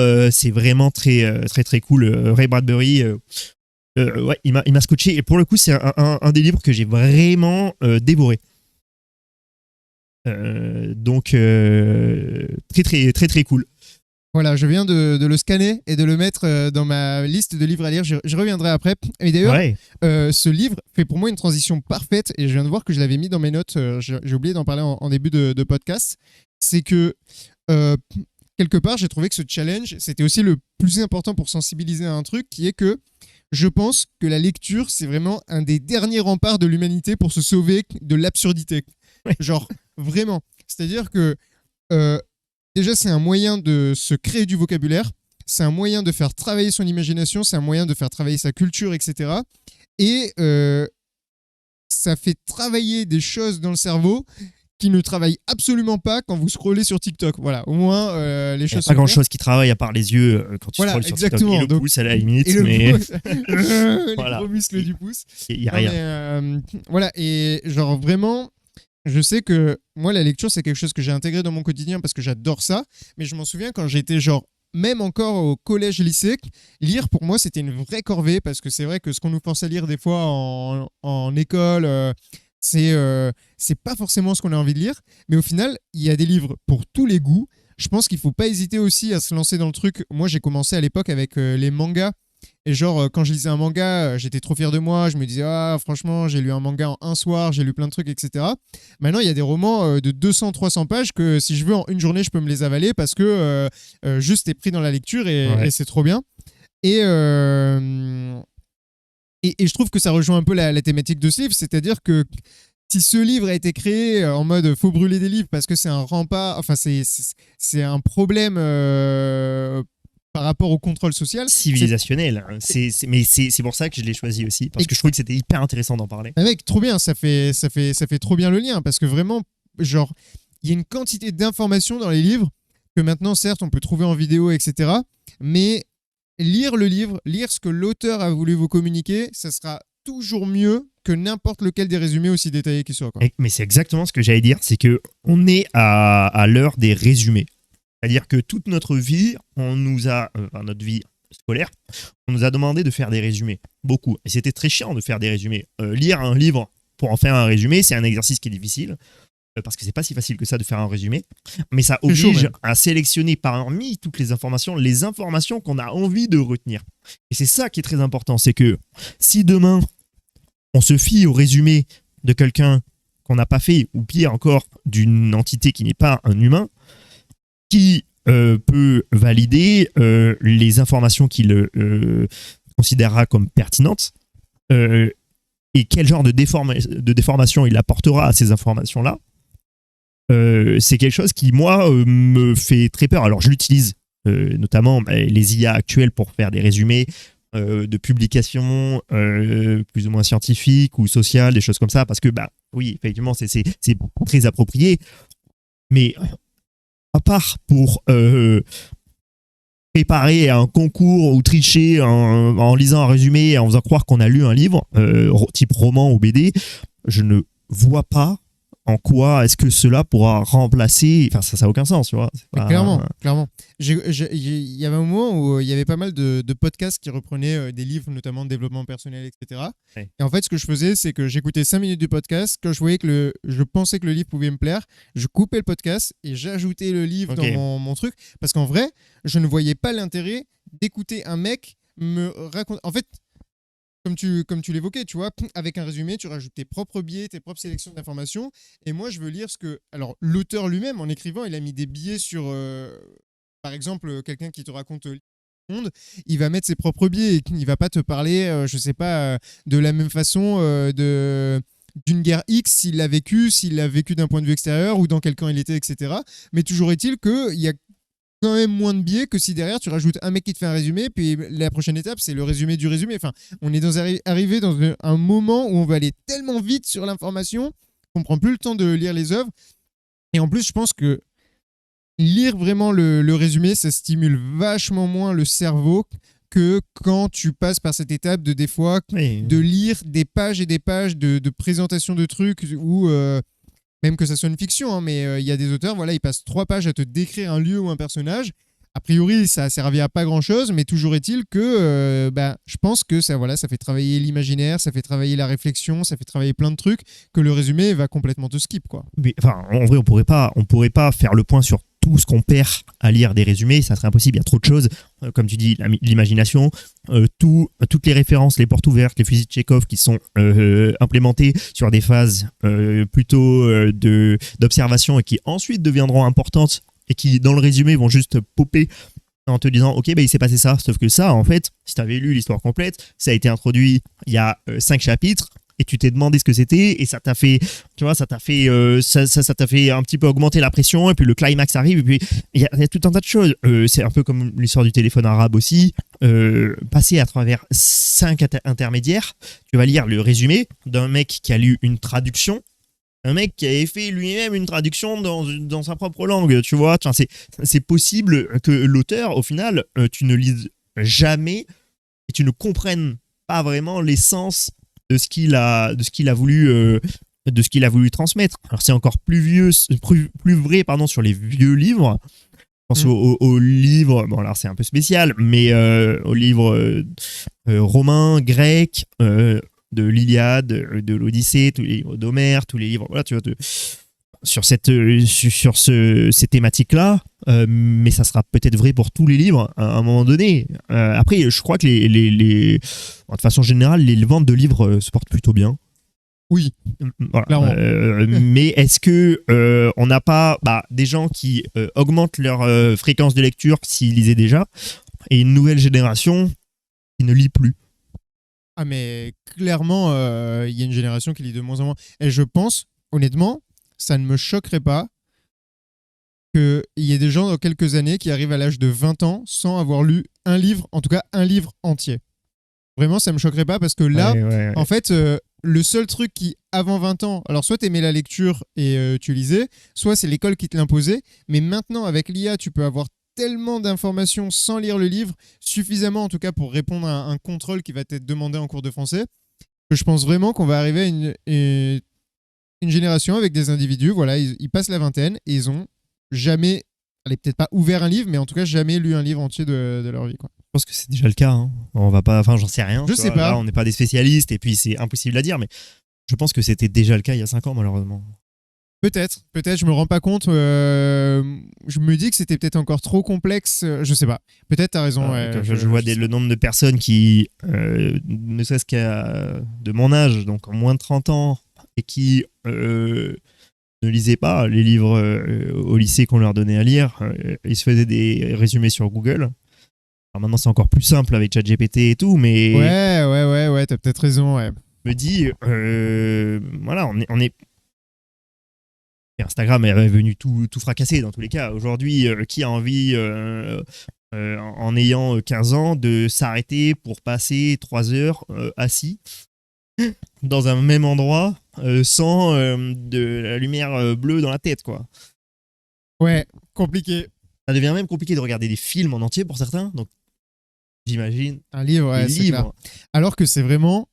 très très très cool. Ray Bradbury, ouais, il m'a scotché et pour le coup c'est un des livres que j'ai vraiment dévoré. Donc très très très très cool. Voilà, je viens de le scanner et de le mettre dans ma liste de livres à lire. Je reviendrai après. Et d'ailleurs, Ouais. ce livre fait pour moi une transition parfaite. Et je viens de voir que je l'avais mis dans mes notes. J'ai oublié d'en parler en début de podcast. C'est que quelque part, j'ai trouvé que ce challenge, c'était aussi le plus important pour sensibiliser à un truc qui est que je pense que la lecture, c'est vraiment un des derniers remparts de l'humanité pour se sauver de l'absurdité. Ouais. Genre, vraiment. C'est-à-dire que déjà, c'est un moyen de se créer du vocabulaire, c'est un moyen de faire travailler son imagination, c'est un moyen de faire travailler sa culture, etc. Et ça fait travailler des choses dans le cerveau qui ne travaillent absolument pas quand vous scrollez sur TikTok. Voilà, au moins les choses Pas sont grand claires. chose qui travaille à part les yeux quand tu Voilà, scrolles sur exactement. TikTok. Et le pouce à la limite, Et le mais pouce, les Voilà. gros muscles du pouce. il y a Non, rien. mais, voilà, et genre vraiment, je sais que moi, la lecture, c'est quelque chose que j'ai intégré dans mon quotidien parce que j'adore ça. Mais je m'en souviens quand j'étais genre même encore au collège-lycée, lire pour moi c'était une vraie corvée parce que c'est vrai que ce qu'on nous force à lire des fois en école, c'est pas forcément ce qu'on a envie de lire. Mais au final, il y a des livres pour tous les goûts. Je pense qu'il faut pas hésiter aussi à se lancer dans le truc. Moi, j'ai commencé à l'époque avec les mangas. Et genre, quand je lisais un manga, j'étais trop fier de moi. Je me disais, ah, franchement, j'ai lu un manga en un soir, j'ai lu plein de trucs, etc. Maintenant, il y a des romans de 200-300 pages que si je veux, en une journée, je peux me les avaler parce que juste t'es pris dans la lecture et c'est trop bien. Et, et je trouve que ça rejoint un peu la thématique de ce livre, c'est-à-dire que si ce livre a été créé en mode faut brûler des livres parce que c'est un rempart, enfin c'est un problème par rapport au contrôle social. Civilisationnel. Mais c'est pour ça que je l'ai choisi aussi, parce que je trouvais que c'était hyper intéressant d'en parler. Mec, trop bien, ça fait trop bien le lien, parce que vraiment, genre, il y a une quantité d'informations dans les livres que maintenant, certes, on peut trouver en vidéo, etc. Mais lire le livre, lire ce que l'auteur a voulu vous communiquer, ça sera toujours mieux que n'importe lequel des résumés aussi détaillés qu'ils soient. Mais c'est exactement ce que j'allais dire, c'est que on est à l'heure des résumés. C'est-à-dire que toute notre vie, notre vie scolaire, on nous a demandé de faire des résumés. Beaucoup. Et c'était très chiant de faire des résumés. Lire un livre pour en faire un résumé, c'est un exercice qui est difficile. Parce que c'est pas si facile que ça de faire un résumé. Mais ça oblige à sélectionner parmi toutes les informations qu'on a envie de retenir. Et c'est ça qui est très important. C'est que si demain, on se fie au résumé de quelqu'un qu'on n'a pas fait, ou pire encore, d'une entité qui n'est pas un humain, qui peut valider les informations qu'il considérera comme pertinentes et quel genre de déformation il apportera à ces informations-là, c'est quelque chose qui, moi, me fait très peur. Alors, je l'utilise, notamment les IA actuelles pour faire des résumés de publications plus ou moins scientifiques ou sociales, des choses comme ça, parce que, oui, effectivement, c'est très approprié. Mais à part pour préparer un concours ou tricher en lisant un résumé et en faisant croire qu'on a lu un livre, type roman ou BD, je ne vois pas en quoi est-ce que cela pourra remplacer. Enfin, ça n'a aucun sens, tu vois. Pas... Clairement. Il y avait un moment où il y avait pas mal de podcasts qui reprenaient des livres, notamment de développement personnel, etc. Ouais. Et en fait, ce que je faisais, c'est que j'écoutais 5 minutes du podcast. Quand je voyais que je pensais que le livre pouvait me plaire, je coupais le podcast et j'ajoutais le livre dans mon truc. Parce qu'en vrai, je ne voyais pas l'intérêt d'écouter un mec me raconter. En fait, comme tu l'évoquais, tu vois, avec un résumé, tu rajoutes tes propres biais, tes propres sélections d'informations. Et moi, je veux lire ce que... Alors, l'auteur lui-même, en écrivant, il a mis des biais sur... par exemple, quelqu'un qui te raconte le monde, il va mettre ses propres biais. Il va pas te parler, je sais pas, de la même façon d'une guerre X, s'il l'a vécu d'un point de vue extérieur ou dans quel camp il était, etc. Mais toujours est-il qu'il y a quand même moins de biais que si derrière tu rajoutes un mec qui te fait un résumé, puis la prochaine étape c'est le résumé du résumé. Enfin, on est arrivé dans un moment où on va aller tellement vite sur l'information qu'on prend plus le temps de lire les œuvres. Et en plus, je pense que lire vraiment le résumé, ça stimule vachement moins le cerveau que quand tu passes par cette étape de des fois de lire des pages et des pages de présentation de trucs où même que ça soit une fiction, hein, mais il y a des auteurs, voilà, ils passent 3 pages à te décrire un lieu ou un personnage. A priori, ça a servi à pas grand-chose, mais toujours est-il que je pense que ça fait travailler l'imaginaire, ça fait travailler la réflexion, ça fait travailler plein de trucs que le résumé va complètement te skip, quoi. Mais, enfin, en vrai, on pourrait pas faire le point sur tout ce qu'on perd à lire des résumés, ça serait impossible, il y a trop de choses, comme tu dis, l'imagination, toutes les références, les portes ouvertes, les fusils de Tchekhov qui sont implémentés sur des phases plutôt d'observation et qui ensuite deviendront importantes et qui dans le résumé vont juste popper en te disant ok, il s'est passé ça, sauf que ça, en fait, si tu avais lu l'histoire complète, ça a été introduit il y a 5 chapitres et tu t'es demandé ce que c'était et ça t'a fait, tu vois, ça t'a fait un petit peu augmenter la pression et puis le climax arrive et puis il y a tout un tas de choses. C'est un peu comme l'histoire du téléphone arabe aussi. Passer à travers 5 intermédiaires, tu vas lire le résumé d'un mec qui a lu une traduction, un mec qui avait fait lui-même une traduction dans sa propre langue, tu vois. C'est possible que l'auteur, au final, tu ne lises jamais et tu ne comprennes pas vraiment l'essence de ce qu'il a voulu transmettre. Alors c'est encore plus vrai sur les vieux livres pense aux livres, bon alors c'est un peu spécial, mais aux livres romains, grecs, de l'Iliade, de l'Odyssée, tous les livres d'Homère, tous les livres, voilà, tu vois, sur ces thématiques-là, mais ça sera peut-être vrai pour tous les livres à un moment donné. Après, je crois que de façon générale, les ventes de livres se portent plutôt bien. Oui, Voilà. clairement. Mais est-ce que on n'a pas des gens qui augmentent leur fréquence de lecture s'ils lisaient déjà, et une nouvelle génération qui ne lit plus? Ah, mais clairement, il y a une génération qui lit de moins en moins. Et je pense, honnêtement, ça ne me choquerait pas qu'il y ait des gens dans quelques années qui arrivent à l'âge de 20 ans sans avoir lu un livre, en tout cas un livre entier. Vraiment, ça me choquerait pas parce que là, Ouais. en fait, le seul truc qui, avant 20 ans, alors soit t'aimais la lecture et tu lisais, soit c'est l'école qui te l'imposait, mais maintenant, avec l'IA, tu peux avoir tellement d'informations sans lire le livre, suffisamment en tout cas pour répondre à un contrôle qui va t'être demandé en cours de français, que je pense vraiment qu'on va arriver à une génération avec des individus, voilà, ils passent la vingtaine et ils ont jamais, allez, peut-être pas ouvert un livre, mais en tout cas jamais lu un livre entier de leur vie, quoi. Je pense que c'est déjà le cas. Hein. On va pas, enfin, j'en sais rien. Je tu sais vois. pas. Là, on n'est pas des spécialistes et puis c'est impossible à dire, mais je pense que c'était déjà le cas il y a 5 ans, malheureusement. Peut-être, je me rends pas compte. Je me dis que c'était peut-être encore trop complexe. Je sais pas. Peut-être t'as raison. Quand je vois le nombre de personnes qui, ne serait-ce qu'à de mon âge, donc en moins de 30 ans, et qui ne lisaient pas les livres au lycée qu'on leur donnait à lire, ils se faisaient des résumés sur Google. Alors maintenant, c'est encore plus simple avec ChatGPT et tout, mais Ouais, t'as peut-être raison. Ouais. je me dis, voilà, on est. Et Instagram est venu tout fracasser dans tous les cas. Aujourd'hui, qui a envie, en ayant 15 ans, de s'arrêter pour passer 3 heures assis dans un même endroit sans de la lumière bleue dans la tête, quoi. Ouais, compliqué. Ça devient même compliqué de regarder des films en entier pour certains, donc j'imagine Un livre, des ouais, c'est clair. livres. Alors que c'est vraiment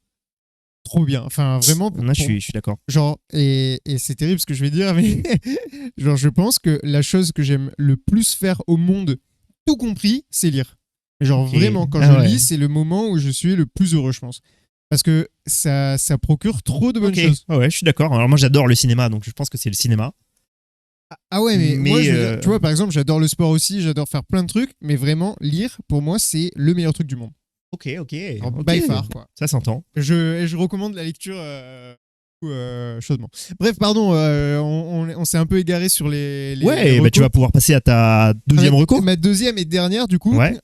trop bien. Enfin, vraiment. Là, je suis d'accord. Genre, et c'est terrible ce que je vais dire, mais genre, je pense que la chose que j'aime le plus faire au monde, tout compris, c'est lire. Genre, Ok. vraiment, quand Ah je ouais. lis, c'est le moment où je suis le plus heureux, je pense. Parce que ça procure trop de bonnes Ok. choses. Ah ouais, je suis d'accord. Alors moi, j'adore le cinéma, donc je pense que c'est le cinéma. Ah ouais, mais moi, Mais, je veux dire, tu vois, par exemple, j'adore le sport aussi, j'adore faire plein de trucs, mais vraiment, lire, pour moi, c'est le meilleur truc du monde. Ok. Alors, Ok. by far, quoi. Ça s'entend. Je recommande la lecture chaudement. Bref, pardon, on s'est un peu égaré sur les Ouais, bah tu recos. vas pouvoir passer à ta deuxième reco. Ma deuxième et dernière, du coup. Ouais.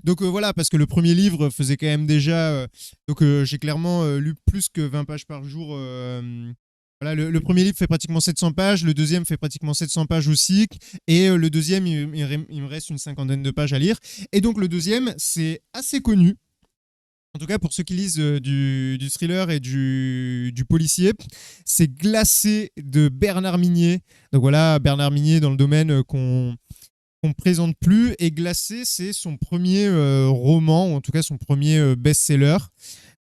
Donc voilà, parce que le premier livre faisait quand même déjà. Donc j'ai clairement lu plus que 20 pages par jour. Voilà, le premier livre fait pratiquement 700 pages, le deuxième fait pratiquement 700 pages aussi, et le deuxième, il me reste une cinquantaine de pages à lire. Et donc le deuxième, c'est assez connu. En tout cas, pour ceux qui lisent du thriller et du policier, c'est Glacé de Bernard Minier. Donc voilà, Bernard Minier dans le domaine qu'on présente plus. Et Glacé, c'est son premier roman, ou en tout cas son premier best-seller.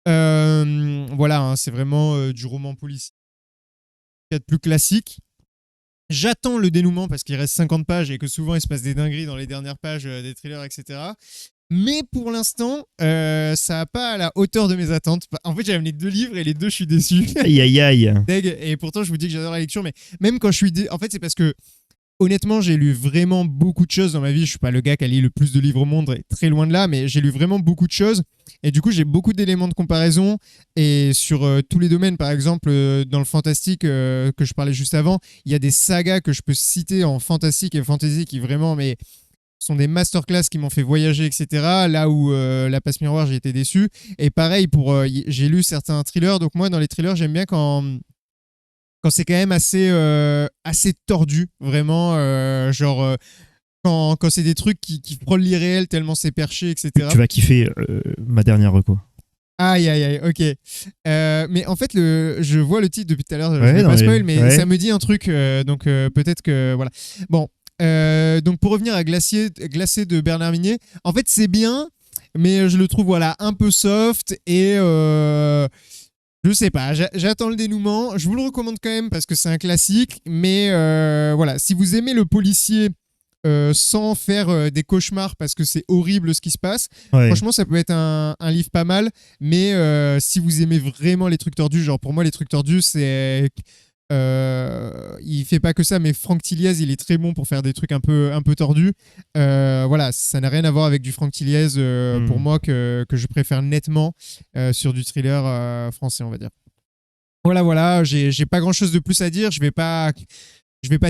Voilà, hein, c'est vraiment du roman policier de plus classique. J'attends le dénouement parce qu'il reste 50 pages et que souvent il se passe des dingueries dans les dernières pages des thrillers, etc. Mais pour l'instant, ça n'a pas à la hauteur de mes attentes. En fait, j'ai amené 2 livres et les 2, je suis déçu. Aïe. Deg. Et pourtant, je vous dis que j'adore la lecture, mais même quand je suis en fait, c'est parce que honnêtement, j'ai lu vraiment beaucoup de choses dans ma vie. Je suis pas le gars qui a lu le plus de livres au monde, et très loin de là, mais j'ai lu vraiment beaucoup de choses. Et du coup, j'ai beaucoup d'éléments de comparaison. Et sur tous les domaines, par exemple, dans le fantastique que je parlais juste avant, il y a des sagas que je peux citer en fantastique et fantasy qui vraiment, mais sont des masterclass qui m'ont fait voyager, etc. Là où La Passe Miroir, j'ai été déçu. Et pareil, j'ai lu certains thrillers. Donc moi, dans les thrillers, j'aime bien quand c'est quand même assez tordu, vraiment. Quand c'est des trucs qui frôlent l'irréel tellement c'est perché, etc. Tu vas kiffer ma dernière reco. Aïe, ok. Mais en fait, je vois le titre depuis tout à l'heure, je Ouais, vais non, pas spoil, mais ouais. ça me dit un truc, donc peut-être que... Voilà. Bon, donc pour revenir à Glacé de Bernard Minier, en fait, c'est bien, mais je le trouve voilà, un peu soft et... je sais pas, j'attends le dénouement. Je vous le recommande quand même parce que c'est un classique, mais voilà, si vous aimez le policier sans faire des cauchemars parce que c'est horrible ce qui se passe. Ouais. Franchement, ça peut être un livre pas mal, mais si vous aimez vraiment les trucs tordus, genre pour moi, les trucs tordus, c'est. Il fait pas que ça, mais Franck Tilliez, il est très bon pour faire des trucs un peu tordus. Voilà, ça n'a rien à voir avec du Franck Tilliez pour moi que je préfère nettement sur du thriller français, on va dire. Voilà, j'ai pas grand chose de plus à dire. Je vais pas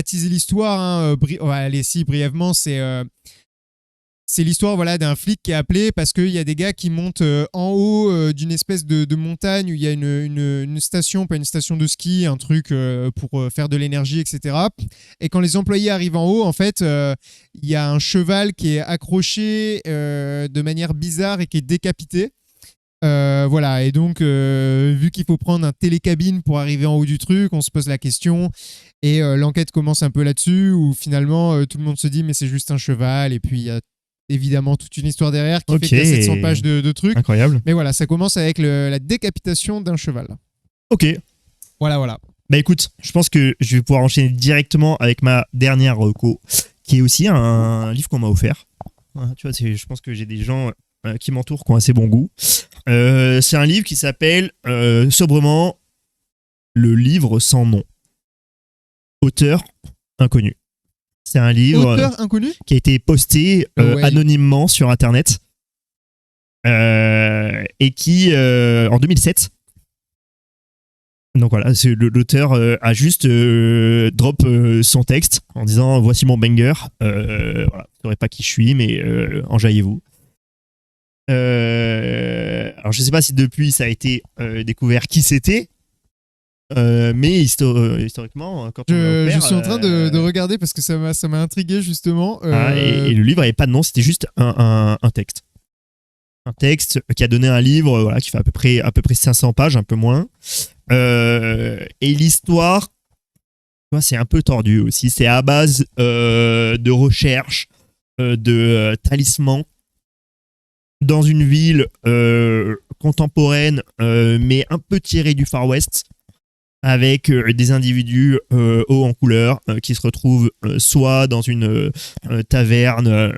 teaser l'histoire. Hein. Allez, si, brièvement, c'est l'histoire voilà, d'un flic qui est appelé parce qu'il y a des gars qui montent en haut d'une espèce de montagne où il y a une station, pas une station de ski, un truc pour faire de l'énergie, etc. Et quand les employés arrivent en haut, en fait, il y a un cheval qui est accroché de manière bizarre et qui est décapité. Voilà, et donc vu qu'il faut prendre un télécabine pour arriver en haut du truc, on se pose la question et l'enquête commence un peu là-dessus où finalement tout le monde se dit mais c'est juste un cheval et puis il y a évidemment toute une histoire derrière qui fait qu'il y a 700 pages de trucs. Incroyable. Mais voilà, ça commence avec la décapitation d'un cheval. Ok. Voilà. Bah écoute, je pense que je vais pouvoir enchaîner directement avec ma dernière reco, qui est aussi un livre qu'on m'a offert. Tu vois, je pense que j'ai des gens qui m'entourent qui ont assez bon goût. C'est un livre qui s'appelle sobrement Le livre sans nom. Auteur inconnu. C'est un livre qui a été posté anonymement sur Internet et qui, en 2007, donc voilà, l'auteur a juste drop son texte en disant « Voici mon banger. Voilà, vous ne saurez pas qui je suis, mais enjaillez-vous. » Alors, je ne sais pas si depuis, ça a été découvert qui c'était. Mais historiquement, quand je suis en train de regarder parce que ça m'a intrigué justement. Et le livre n'avait pas de nom, c'était juste un texte. Un texte qui a donné un livre voilà, qui fait à peu près 500 pages, un peu moins. Et l'histoire, c'est un peu tordu aussi. C'est à base de recherche, de talismans dans une ville contemporaine, mais un peu tirée du Far West, avec des individus hauts en couleur qui se retrouvent soit dans une taverne,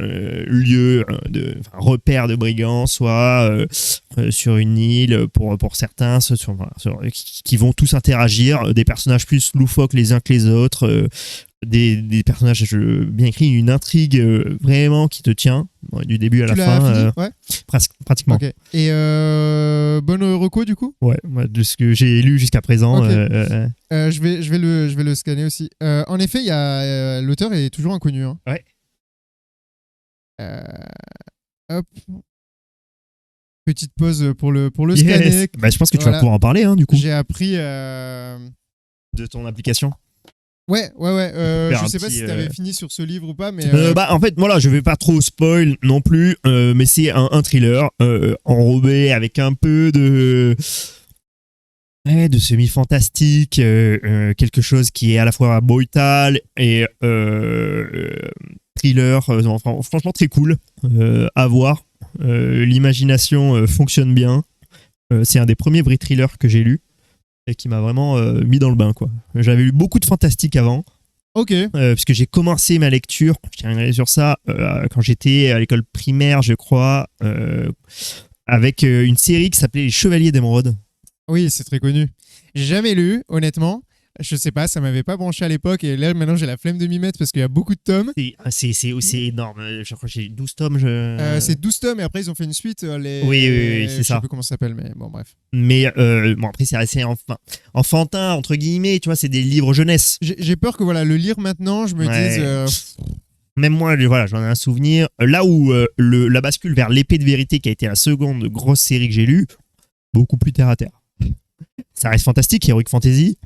lieu de repère de brigands, soit sur une île pour certains, qui vont tous interagir, des personnages plus loufoques les uns que les autres, des personnages bien écrits, une intrigue vraiment qui te tient du début à la fin. Fini ouais. Pratiquement. Okay. Et bonne reco du coup. Ouais, de ce que j'ai lu jusqu'à présent. Okay. Je vais le scanner aussi. En effet, il y a l'auteur est toujours inconnu. Hein. Ouais. Hop. Petite pause pour le scanner. Bah, je pense que tu vas pouvoir en parler du coup. J'ai appris de ton application. Ouais. Je sais pas si t'avais fini sur ce livre ou pas, mais en fait, voilà, je vais pas trop spoil non plus, mais c'est un thriller enrobé avec un peu de semi-fantastique, quelque chose qui est à la fois brutal et thriller, franchement très cool à voir. L'imagination fonctionne bien. C'est un des premiers vrais thrillers que j'ai lu et qui m'a vraiment mis dans le bain, quoi. J'avais lu beaucoup de fantastique avant. Ok. Puisque j'ai commencé ma lecture, je terminerai sur ça, quand j'étais à l'école primaire, je crois, avec une série qui s'appelait Les Chevaliers d'Émeraude. Oui, c'est très connu. J'ai jamais lu, honnêtement. Je sais pas, ça m'avait pas branché à l'époque et là maintenant j'ai la flemme de m'y mettre parce qu'il y a beaucoup de tomes. C'est aussi énorme. Je crois que j'ai 12 tomes. C'est 12 tomes et après ils ont fait une suite. Oui, c'est ça. Je sais plus comment ça s'appelle, mais bon, bref. Mais après c'est assez enfantin, entre guillemets, tu vois, c'est des livres jeunesse. J'ai peur que voilà, le lire maintenant, je me dise. Même moi, voilà, j'en ai un souvenir. Là où la bascule vers l'épée de vérité, qui a été la seconde grosse série que j'ai lue, beaucoup plus terre à terre. Ça reste fantastique, heroic fantasy.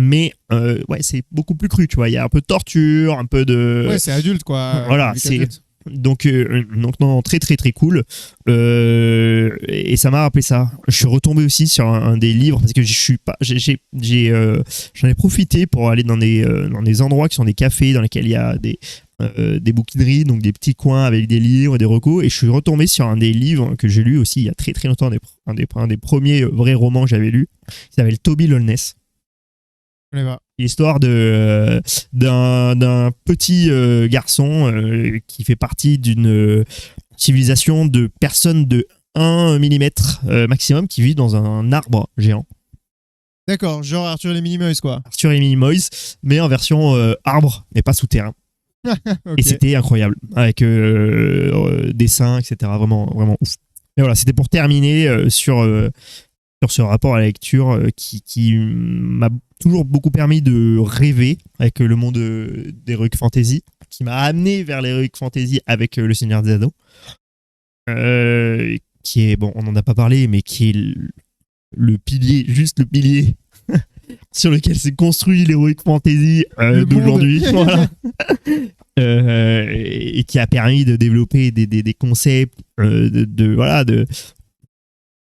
Mais ouais, c'est beaucoup plus cru, tu vois. Il y a un peu de torture, un peu de. Ouais, c'est adulte, quoi. Voilà, c'est. Donc non, très très très cool. Et ça m'a rappelé ça. Je suis retombé aussi sur un des livres parce que j'en ai profité pour aller dans des endroits qui sont des cafés dans lesquels il y a des bouquineries, donc des petits coins avec des livres, des recos. Et je suis retombé sur un des livres que j'ai lu aussi il y a très très longtemps, un des premiers vrais romans que j'avais lu. Il s'appelle Toby Lowness. L'histoire d'un petit garçon qui fait partie d'une civilisation de personnes de 1 millimètre maximum qui vit dans un arbre géant. D'accord, genre Arthur et les Minimoys, quoi. Arthur et Minimoys, mais en version arbre, mais pas souterrain. Ok. Et c'était incroyable, avec dessins, etc. Vraiment, vraiment ouf. Et voilà, c'était pour terminer sur ce rapport à la lecture qui m'a toujours beaucoup permis de rêver avec le monde d'Heroic Fantasy, qui m'a amené vers l'Heroic Fantasy avec Le Seigneur des Anneaux, qui est, bon, on n'en a pas parlé, mais qui est le pilier, juste le pilier sur lequel s'est construit l'Heroic Fantasy d'aujourd'hui. Voilà. Et qui a permis de développer des concepts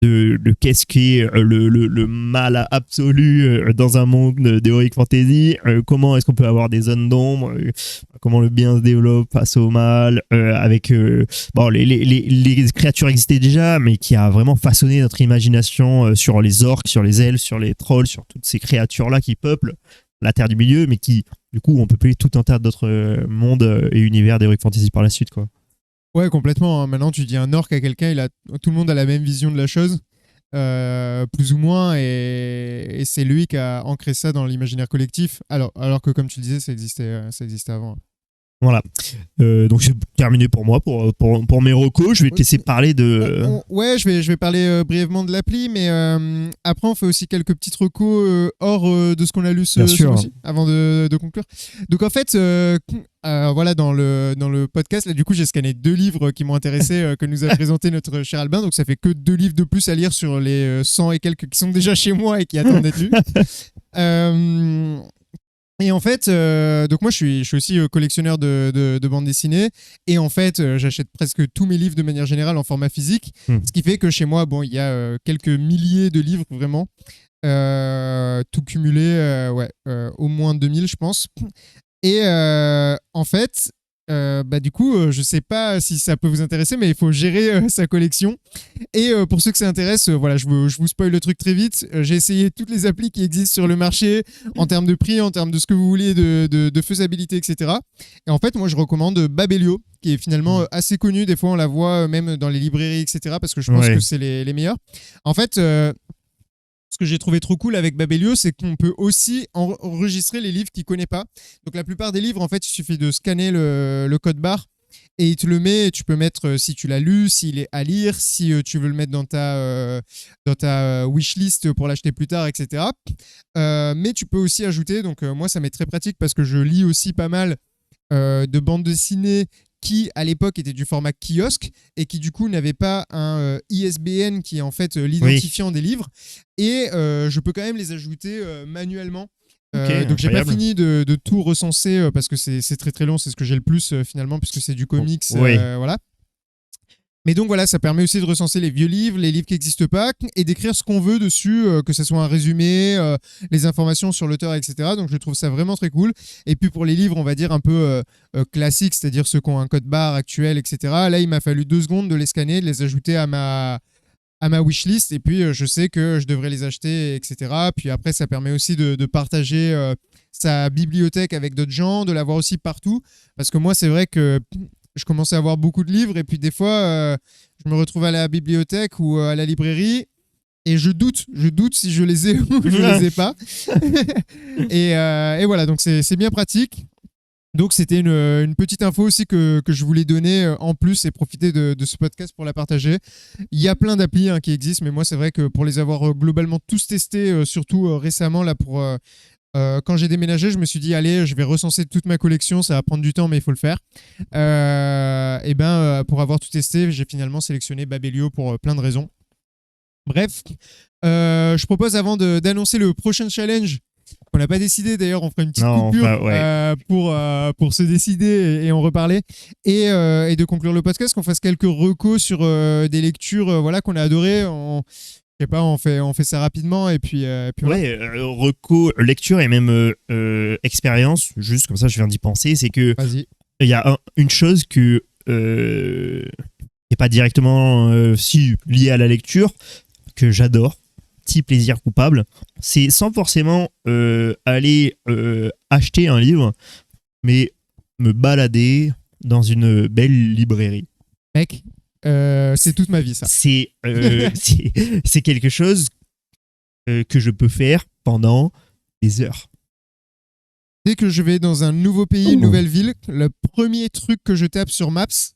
de qu'est-ce qu'est le mal absolu dans un monde d'Heroic Fantasy, comment est-ce qu'on peut avoir des zones d'ombre, comment le bien se développe face au mal, avec les créatures existaient déjà, mais qui a vraiment façonné notre imagination sur les orques, sur les elfes, sur les trolls, sur toutes ces créatures-là qui peuplent la Terre du Milieu, mais qui, du coup, ont peuplé tout un tas d'autres mondes et univers d'Heroic Fantasy par la suite, quoi. Ouais, complètement. Hein. Maintenant, tu dis un orc à quelqu'un, tout le monde a la même vision de la chose, plus ou moins, et c'est lui qui a ancré ça dans l'imaginaire collectif, alors que, comme tu le disais, ça existait avant. Voilà. Donc c'est terminé pour moi, pour mes recos. Je vais te laisser parler de... Ouais, je vais parler brièvement de l'appli, mais après on fait aussi quelques petites recos hors de ce qu'on a lu ce mois-ci, avant de conclure. Donc en fait, voilà, dans le podcast, là du coup j'ai scanné 2 livres qui m'ont intéressé, que nous a présenté notre cher Albin, donc ça fait que 2 livres de plus à lire sur les 100 et quelques qui sont déjà chez moi et qui attendent d'être lus. Et en fait, donc moi je suis aussi collectionneur de bandes dessinées, et en fait j'achète presque tous mes livres de manière générale en format physique, ce qui fait que chez moi, bon, il y a quelques milliers de livres vraiment, tout cumulé, au moins 2000 je pense. Et en fait, du coup, je sais pas si ça peut vous intéresser, mais il faut gérer sa collection. Et pour ceux que ça intéresse, voilà, je vous spoil le truc très vite. J'ai essayé toutes les applis qui existent sur le marché en termes de prix, en termes de ce que vous voulez, de faisabilité, etc. Et en fait, moi, je recommande Babelio, qui est finalement assez connu. Des fois, on la voit même dans les librairies, etc. Parce que je pense que c'est les meilleurs. En fait, ce que j'ai trouvé trop cool avec Babelio, c'est qu'on peut aussi enregistrer les livres qu'il ne connaît pas. Donc la plupart des livres, en fait, il suffit de scanner le code barre et il te le met. Tu peux mettre si tu l'as lu, s'il est à lire, si tu veux le mettre dans ta wishlist pour l'acheter plus tard, etc. Mais tu peux aussi ajouter, donc moi ça m'est très pratique parce que je lis aussi pas mal de bandes dessinées qui à l'époque était du format kiosque et qui du coup n'avait pas un ISBN qui est en fait l'identifiant des livres, et je peux quand même les ajouter manuellement. Donc j'ai pas fini de tout recenser parce que c'est très très long, c'est ce que j'ai le plus finalement puisque c'est du comics, voilà. Mais donc voilà, ça permet aussi de recenser les vieux livres, les livres qui n'existent pas, et d'écrire ce qu'on veut dessus, que ce soit un résumé, les informations sur l'auteur, etc. Donc je trouve ça vraiment très cool. Et puis pour les livres, on va dire un peu classiques, c'est-à-dire ceux qui ont un code barre actuel, etc. Là, il m'a fallu 2 secondes de les scanner, de les ajouter à ma wishlist, et puis je sais que je devrais les acheter, etc. Puis après, ça permet aussi de partager sa bibliothèque avec d'autres gens, de l'avoir aussi partout. Parce que moi, c'est vrai que je commençais à avoir beaucoup de livres, et puis des fois, je me retrouve à la bibliothèque ou à la librairie, et je doute si je les ai ou je les ai pas. et voilà, donc c'est bien pratique. Donc c'était une petite info aussi que je voulais donner en plus, et profiter de ce podcast pour la partager. Il y a plein d'applis qui existent, mais moi c'est vrai que pour les avoir globalement tous testés, surtout récemment là pour... quand j'ai déménagé, je me suis dit, allez, je vais recenser toute ma collection, ça va prendre du temps, mais il faut le faire. Pour avoir tout testé, j'ai finalement sélectionné Babelio pour plein de raisons. Bref, je propose avant d'annoncer le prochain challenge, qu'on n'a pas décidé d'ailleurs, on fera une petite coupure pour se décider et en reparler, et de conclure le podcast, qu'on fasse quelques recos sur des lectures qu'on a adorées. Je sais pas, on fait ça rapidement, et puis ouais, reco, lecture et même expérience, juste comme ça je viens d'y penser, c'est que il y a une chose que n'est pas directement si liée à la lecture, que j'adore, petit plaisir coupable. C'est sans forcément aller acheter un livre, mais me balader dans une belle librairie. Mec, c'est toute ma vie, ça. C'est quelque chose que je peux faire pendant des heures. Dès que je vais dans un nouveau pays, une nouvelle ville, le premier truc que je tape sur Maps, c'est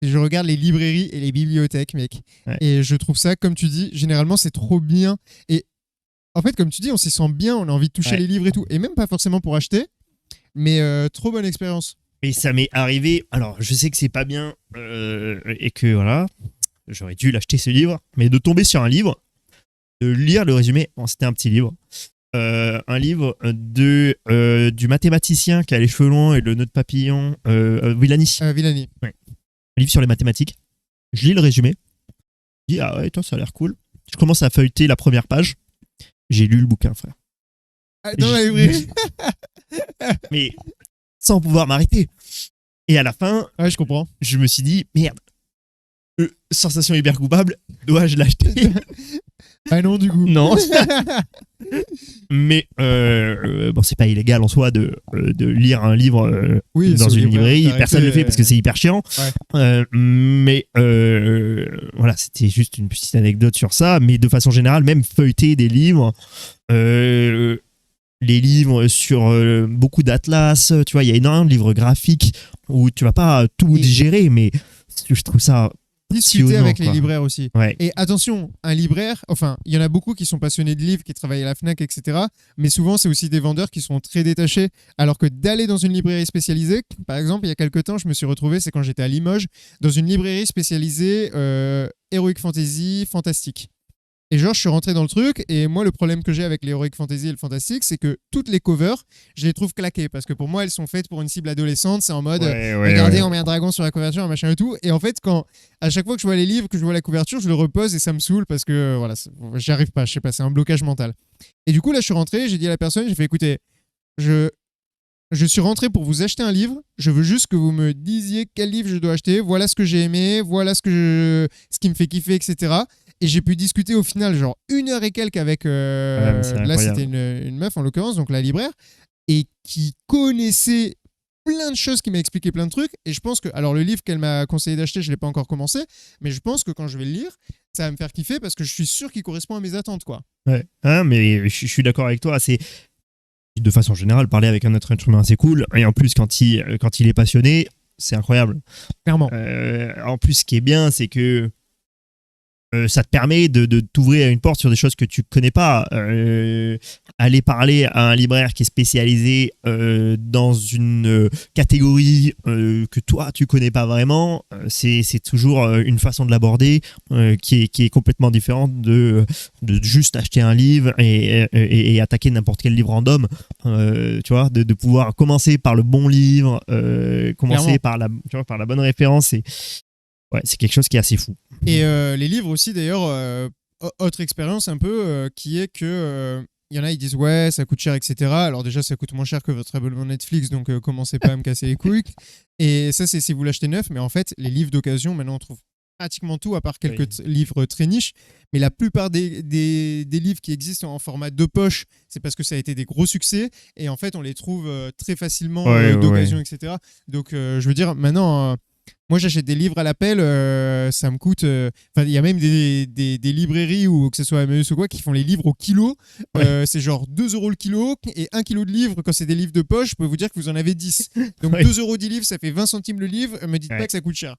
que je regarde les librairies et les bibliothèques, mec. Ouais. Et je trouve ça, comme tu dis, généralement, c'est trop bien. Et en fait, comme tu dis, on s'y sent bien, on a envie de toucher les livres et tout. Et même pas forcément pour acheter, mais trop bonne expérience. Et ça m'est arrivé, alors je sais que c'est pas bien et que voilà, j'aurais dû l'acheter ce livre, mais de tomber sur un livre, de lire le résumé, bon, c'était un petit livre, un livre du mathématicien qui a les cheveux longs et le nœud de papillon, Villani. Villani. Ouais. Un livre sur les mathématiques. Je lis le résumé, je dis ah ouais, toi ça a l'air cool. Je commence à feuilleter la première page, j'ai lu le bouquin, frère. Dans la librairie. Mais sans pouvoir m'arrêter. Et à la fin, Ouais, je comprends. je me suis dit, merde, sensation hyper coupable, dois-je l'acheter? Ah non, du coup. Non. Mais bon, c'est pas illégal en soi de lire un livre Oui, dans c'est une au libraire, librairie. t'as Personne ne le arrêté, fait parce que c'est hyper chiant. Ouais. Mais voilà, c'était juste une petite anecdote sur ça. Mais de façon générale, même feuilleter des livres, les livres sur beaucoup d'atlas, tu vois, il y a énormément de livres graphiques où tu vas pas tout digérer, mais je trouve ça discuter avec les quoi. libraires aussi. Ouais. Et attention, un libraire, enfin, il y en a beaucoup qui sont passionnés de livres, qui travaillent à la FNAC, etc. Mais souvent, c'est aussi des vendeurs qui sont très détachés. Alors que d'aller dans une librairie spécialisée, par exemple, il y a quelques temps, je me suis retrouvé, c'est quand j'étais à Limoges, dans une librairie spécialisée Heroic Fantasy, fantastique. Et genre, je suis rentré dans le truc, et moi, le problème que j'ai avec les Heroic Fantasy et le fantastique, c'est que toutes les covers, je les trouve claquées, parce que pour moi, elles sont faites pour une cible adolescente, c'est en mode, regardez, on met un dragon sur la couverture, un machin et tout. Et en fait, à chaque fois que je vois les livres, que je vois la couverture, je le repose et ça me saoule, parce que, voilà, j'y arrive pas, je sais pas, c'est un blocage mental. Et du coup, là, je suis rentré, j'ai dit à la personne, j'ai fait, écoutez, je suis rentré pour vous acheter un livre. Je veux juste que vous me disiez quel livre je dois acheter. Voilà ce que j'ai aimé. Voilà ce qui me fait kiffer, etc. Et j'ai pu discuter au final, genre 1 heure et quelques avec. Là, c'était une meuf en l'occurrence, donc la libraire, et qui connaissait plein de choses, qui m'a expliqué plein de trucs. Et je pense que. Alors, le livre qu'elle m'a conseillé d'acheter, je ne l'ai pas encore commencé, mais je pense que quand je vais le lire, ça va me faire kiffer parce que je suis sûr qu'il correspond à mes attentes, quoi. Ouais, hein, mais je suis d'accord avec toi. C'est. De façon générale, parler avec un autre être humain, c'est cool. Et en plus, quand il est passionné, c'est incroyable. Clairement. En plus, ce qui est bien, c'est que ça te permet de t'ouvrir une porte sur des choses que tu connais pas. Aller parler à un libraire qui est spécialisé dans une catégorie que toi, tu connais pas vraiment, c'est toujours une façon de l'aborder qui est complètement différente de juste acheter un livre et attaquer n'importe quel livre random. Tu vois, de pouvoir commencer par le bon livre, commencer par la bonne référence. Ouais, c'est quelque chose qui est assez fou. Et les livres aussi, d'ailleurs, autre expérience un peu, qui est que il y en a, ils disent ouais, ça coûte cher, etc. Alors déjà, ça coûte moins cher que votre abonnement Netflix, donc commencez pas à me casser les couilles. Et ça, c'est si vous l'achetez neuf, mais en fait, les livres d'occasion, maintenant, on trouve pratiquement tout, à part quelques livres très niches. Mais la plupart des livres qui existent en format de poche, c'est parce que ça a été des gros succès. Et en fait, on les trouve très facilement d'occasion, etc. Donc, je veux dire, maintenant... moi, j'achète des livres à l'appel, ça me coûte... il y a même des librairies, ou que ce soit Emmaüs ou quoi, qui font les livres au kilo. C'est genre 2 € le kilo, et 1 kilo de livres, quand c'est des livres de poche, je peux vous dire que vous en avez 10. Donc 2 € 10 livres, ça fait 20 centimes le livre. Me dites pas que ça coûte cher.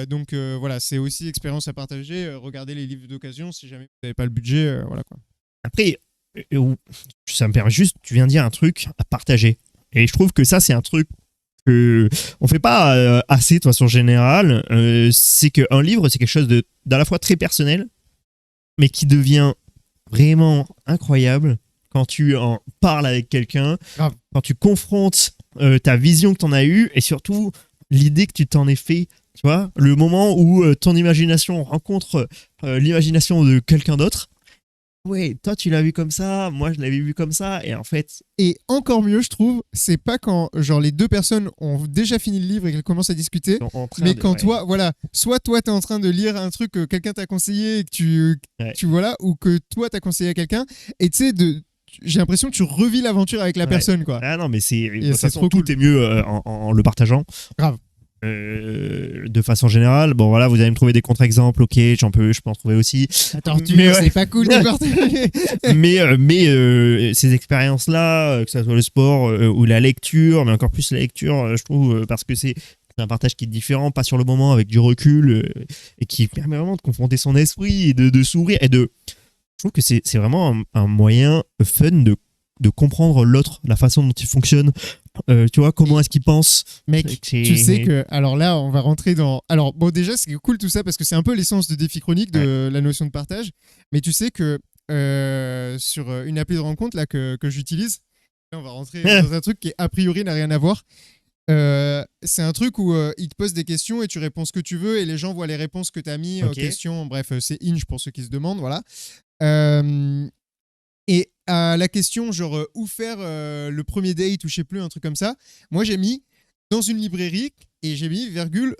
Donc voilà, c'est aussi expérience à partager. Regardez les livres d'occasion, si jamais vous n'avez pas le budget. Voilà, quoi. Après, ça me permet juste, tu viens de dire un truc à partager. Et je trouve que ça, c'est un truc on fait pas assez de façon générale. C'est qu'un livre, c'est quelque chose d'à la fois très personnel, mais qui devient vraiment incroyable quand tu en parles avec quelqu'un, quand tu confrontes ta vision que tu en as eue, et surtout l'idée que tu t'en es fait. Tu vois, le moment où ton imagination rencontre l'imagination de quelqu'un d'autre, ouais, toi tu l'as vu comme ça, moi je l'avais vu comme ça, et en fait, Et encore mieux, je trouve, c'est pas quand genre les deux personnes ont déjà fini le livre et qu'elles commencent à discuter, en train mais de. quand Ouais, toi, voilà, soit toi t'es en train de lire un truc que quelqu'un t'a conseillé et que ouais. tu voilà, ou que toi t'as conseillé à quelqu'un, et tu sais, j'ai l'impression que tu revis l'aventure avec la Ouais. personne, quoi. Ah non, mais de Et toute c'est façon, trop tout cool. est mieux en le partageant. Grave. De façon générale, bon voilà, vous allez me trouver des contre-exemples, ok, je peux en trouver aussi. La torture, Mais ouais. c'est pas cool de partager. Ces expériences-là, que ce soit le sport ou la lecture, mais encore plus la lecture, je trouve, parce que c'est un partage qui est différent, pas sur le moment, avec du recul, et qui permet vraiment de confronter son esprit et de s'ouvrir. Je trouve que c'est vraiment un moyen fun de comprendre l'autre, la façon dont il fonctionne, tu vois, comment est-ce qu'il pense. Mec, tu sais que, alors là, on va rentrer dans. Alors, bon, déjà, c'est cool tout ça parce que c'est un peu l'essence de Défi Chronique, de la notion de partage. Mais tu sais que sur une appli de rencontre là, que j'utilise, là, on va rentrer dans un truc qui, a priori, n'a rien à voir. C'est un truc où il te pose des questions et tu réponds ce que tu veux et les gens voient les réponses que tu as mis aux Ok. questions. Bref, c'est Inch pour ceux qui se demandent, voilà. Euh, et à la question, genre, où faire le premier date ou je sais plus, un truc comme ça, moi j'ai mis dans une librairie et j'ai mis, virgule,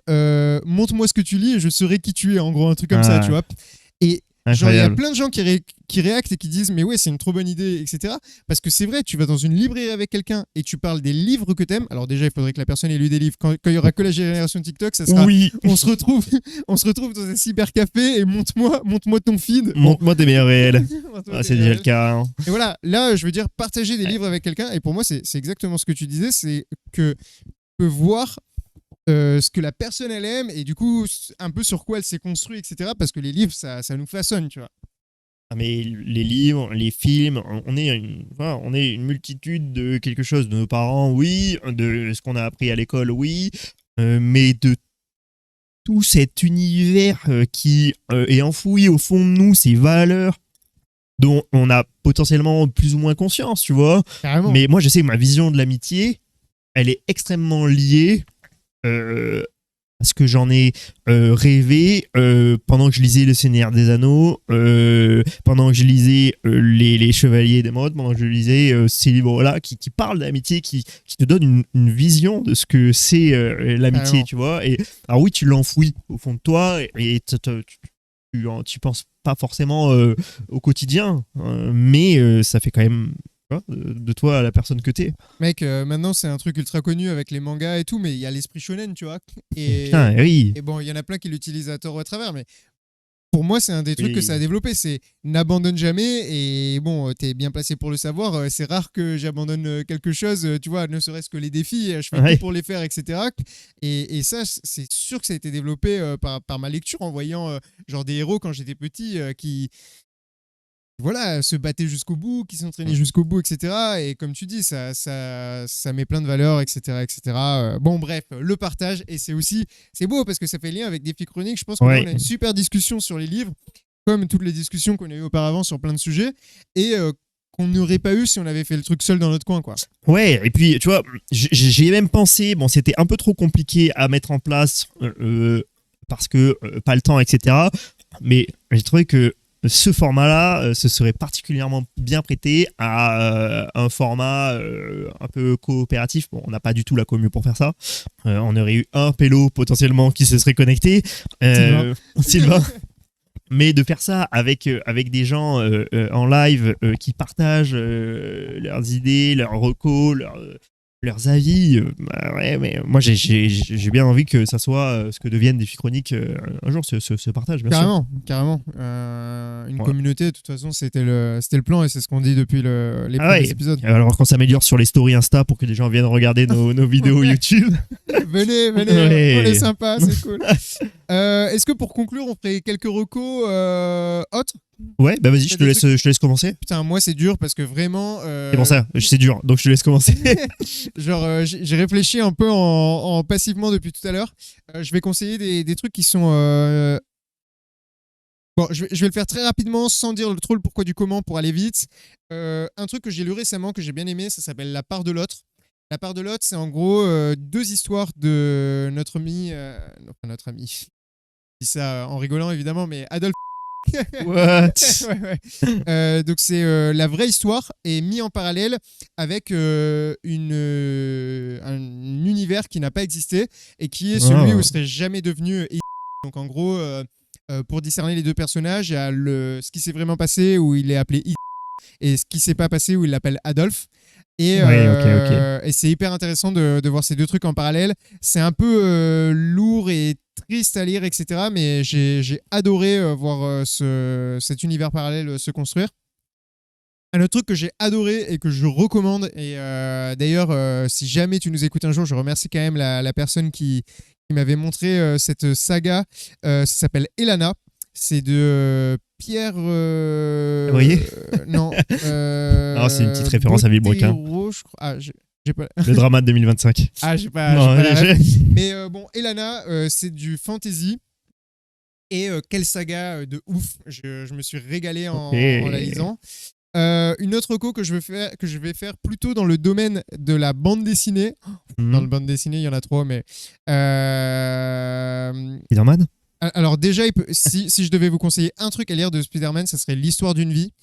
montre-moi ce que tu lis et je saurai qui tu es, en gros, un truc comme ça, tu vois. Et genre, il y a Incroyable. plein de gens qui réactent et qui disent, mais ouais, c'est une trop bonne idée, etc. Parce que c'est vrai, tu vas dans une librairie avec quelqu'un et tu parles des livres que t'aimes. Alors, déjà, il faudrait que la personne ait lu des livres. Quand il y aura que la génération TikTok, ça sera. Oui. On se retrouve, on se retrouve dans un cybercafé et montre-moi ton feed. Bon. Montre-moi tes meilleurs réels. Montre-moi Ah, tes c'est déjà le réels. cas. Hein. Et voilà, là, je veux dire, partager des Ouais. livres avec quelqu'un, et pour moi, c'est exactement ce que tu disais, c'est que tu peux voir ce que la personne, elle aime, et du coup, un peu sur quoi elle s'est construite, etc. Parce que les livres, ça nous façonne, tu vois. Ah, mais les livres, les films, voilà, on est une multitude de quelque chose, de nos parents, oui, de ce qu'on a appris à l'école, oui, mais de tout cet univers qui est enfoui au fond de nous, ces valeurs dont on a potentiellement plus ou moins conscience, tu vois. Carrément. Mais moi, je sais que ma vision de l'amitié, elle est extrêmement liée euh, à ce que j'en ai rêvé pendant que je lisais Le Seigneur des Anneaux, pendant que je lisais les Chevaliers d'Émeraude, pendant que je lisais ces livres-là qui parlent d'amitié, qui te donnent une vision de ce que c'est l'amitié, Carrément. tu vois. Et alors oui, tu l'enfouis au fond de toi et tu penses pas forcément au quotidien, mais ça fait quand même tu vois, de toi la personne que t'es. Mec, maintenant, c'est un truc ultra connu avec les mangas et tout, mais il y a l'esprit shonen, tu vois. Putain, oui. Et bon, il y en a plein qui l'utilisent à tort ou à travers, mais pour moi, c'est un des trucs que ça a Oui. développé. C'est n'abandonne jamais. Et bon, t'es bien placé pour le savoir. C'est rare que j'abandonne quelque chose, tu vois, ne serait-ce que les défis. Je fais tout Ouais. pour les faire, etc. Et ça, c'est sûr que ça a été développé par ma lecture en voyant genre des héros quand j'étais petit qui voilà, se battaient jusqu'au bout, qui s'entraînaient jusqu'au bout, etc. Et comme tu dis, ça met plein de valeurs, etc. etc. Bon, bref, le partage. Et c'est beau parce que ça fait lien avec Défi Chronique. Je pense que là, Ouais. on a une super discussion sur les livres, comme toutes les discussions qu'on a eues auparavant sur plein de sujets, et qu'on n'aurait pas eu si on avait fait le truc seul dans notre coin, quoi. Ouais, et puis tu vois, j'y ai même pensé, bon, c'était un peu trop compliqué à mettre en place parce que pas le temps, etc. Mais j'ai trouvé que ce format-là se serait particulièrement bien prêté à un format un peu coopératif. Bon, on n'a pas du tout la commu pour faire ça. On aurait eu un pélo potentiellement qui se serait connecté. Sylvain. Mais de faire ça avec des gens en live qui partagent leurs idées, leurs recos, leurs avis, bah ouais, mais moi j'ai bien envie que ça soit ce que deviennent des filles chroniques un jour, ce partage, bien sûr. Carrément, carrément. Une Ouais. communauté, de toute façon, c'était le plan et c'est ce qu'on dit depuis les Ah premiers ouais, épisodes. alors qu'on s'améliore sur les stories Insta pour que les gens viennent regarder nos vidéos YouTube. Venez, on est Ouais. sympa, c'est cool. Est-ce que pour conclure, on ferait quelques recos autres? Ouais, bah vas-y, T'as des je te laisse commencer. Putain, moi c'est dur parce que vraiment. C'est pour ça, c'est dur, donc je te laisse commencer. Genre, j'ai réfléchi un peu en passivement depuis tout à l'heure. Je vais conseiller des trucs qui sont. Bon, je vais le faire très rapidement sans dire trop le pourquoi du comment pour aller vite. Un truc que j'ai lu récemment que j'ai bien aimé, ça s'appelle La part de l'autre. La part de l'autre, c'est en gros deux histoires de notre ami. Enfin, notre ami. Je dis ça en rigolant évidemment, mais Adolf. What? Ouais, ouais. Donc c'est la vraie histoire est mis en parallèle avec un univers qui n'a pas existé et qui est celui où Ah. serait jamais devenu. Donc en gros, pour discerner les deux personnages, il y a ce qui s'est vraiment passé où il est appelé et ce qui s'est pas passé où il l'appelle Adolphe. Ouais, ok. Et c'est hyper intéressant de voir ces deux trucs en parallèle. C'est un peu lourd et triste à lire, etc. Mais j'ai adoré voir cet univers parallèle se construire. Un autre truc que j'ai adoré et que je recommande, et d'ailleurs, si jamais tu nous écoutes un jour, je remercie quand même la personne qui m'avait montré cette saga. Ça s'appelle Elana. C'est de Pierre. Vous voyez? Non. Ah, c'est une petite référence à Villebrequin. Bottero, je crois. Ah, j'ai pas. Le drama de 2025. Ah, j'ai pas. Non, J'ai pas la j'ai- ref. Mais bon, Elana, c'est du fantasy. Et quelle saga de ouf. Je me suis régalé en la lisant. Une autre reco que je vais faire plutôt dans le domaine de la bande dessinée. Dans le bande dessinée, il y en a trop, mais. Spider-Man? Alors déjà, si je devais vous conseiller un truc à lire de Spider-Man, ça serait l'histoire d'une vie.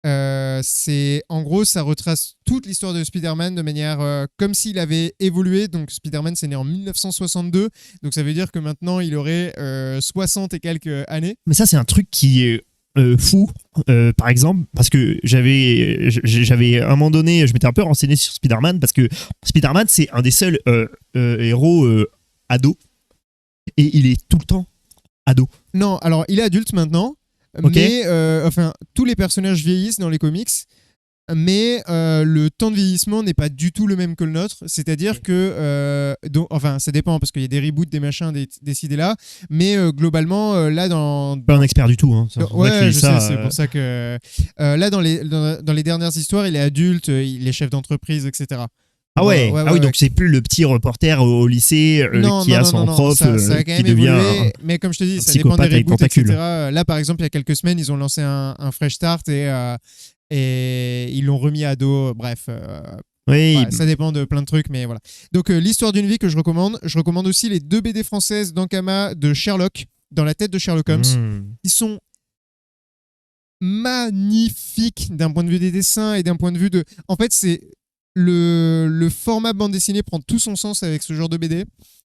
C'est en gros, ça retrace toute l'histoire de Spider-Man de manière comme s'il avait évolué. Donc Spider-Man, c'est né en 1962, donc ça veut dire que maintenant il aurait 60 et quelques années. Mais ça, c'est un truc qui est fou, par exemple, parce que j'avais à un moment donné, je m'étais un peu renseigné sur Spider-Man, parce que Spider-Man, c'est un des seuls héros ados, et il est tout le temps ado. Non, alors il est adulte maintenant, Ok. mais enfin tous les personnages vieillissent dans les comics. Mais le temps de vieillissement n'est pas du tout le même que le nôtre. C'est-à-dire que, enfin, ça dépend parce qu'il y a des reboots, des machins décidés là. Mais globalement, là, Pas un expert du tout. Hein. C'est pour ça que ouais, dis je ça, sais, c'est pour ça que là, dans les dernières histoires, il est adulte, il est chef d'entreprise, etc. Ah ouais, ah oui, ouais. donc c'est plus le petit reporter au lycée Non, qui non, a non, son non, non, prof ça a quand qui même devient évolué, mais comme je te dis, un ça dépend des psychopathe avec reboots, tentacules. etc. Là, par exemple, il y a quelques semaines, ils ont lancé un fresh start et ils l'ont remis à dos. Bref, Oui, ouais, ça dépend de plein de trucs, mais voilà. Donc, l'histoire d'une vie que je recommande. Je recommande aussi les 2 BD françaises d'Ankama de Sherlock, dans la tête de Sherlock Holmes. Ils sont magnifiques d'un point de vue des dessins et d'un point de vue de. En fait, c'est le format bande dessinée prend tout son sens avec ce genre de BD.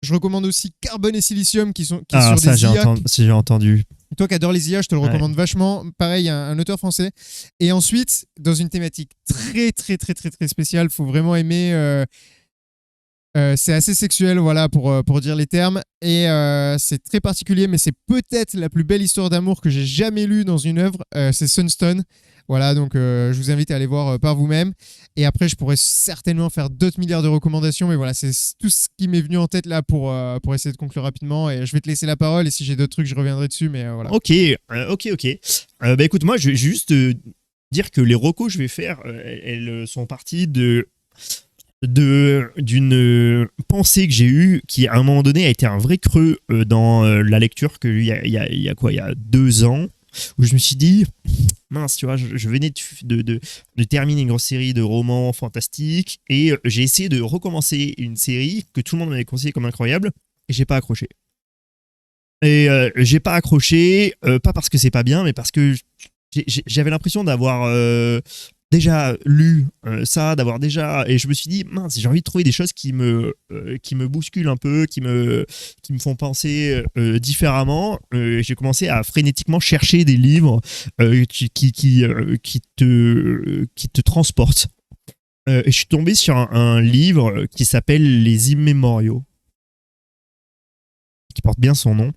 Je recommande aussi Carbone et Silicium qui est sur ça des IA. j'ai entendu. Toi qui adores les IA, je te le recommande vachement. Pareil, un auteur français. Et ensuite, dans une thématique très, très, très, très, très spéciale, faut vraiment aimer. C'est assez sexuel, voilà, pour dire les termes. Et c'est très particulier, mais c'est peut-être la plus belle histoire d'amour que j'ai jamais lue dans une œuvre. C'est Sunstone. Voilà, donc je vous invite à aller voir par vous-même. Et après, je pourrais certainement faire d'autres milliards de recommandations, mais voilà, c'est tout ce qui m'est venu en tête là pour essayer de conclure rapidement. Et je vais te laisser la parole, et si j'ai d'autres trucs, je reviendrai dessus, mais voilà. Ok. Bah écoute, moi, je vais juste dire que les recos que je vais faire, elles sont parties d'une pensée que j'ai eue qui à un moment donné a été un vrai creux dans la lecture qu'il y a quoi, il y a 2 ans, où je me suis dit mince, tu vois, je venais de terminer une grosse série de romans fantastiques et j'ai essayé de recommencer une série que tout le monde m'avait conseillé comme incroyable et j'ai pas accroché. Et j'ai pas accroché, pas parce que c'est pas bien, mais parce que j'avais l'impression d'avoir déjà lu ça, d'avoir déjà. Et je me suis dit, mince, j'ai envie de trouver des choses qui me bousculent un peu, qui me font penser différemment. J'ai commencé à frénétiquement chercher des livres qui te transportent. Et je suis tombé sur un livre qui s'appelle Les Immémoriaux, qui porte bien son nom.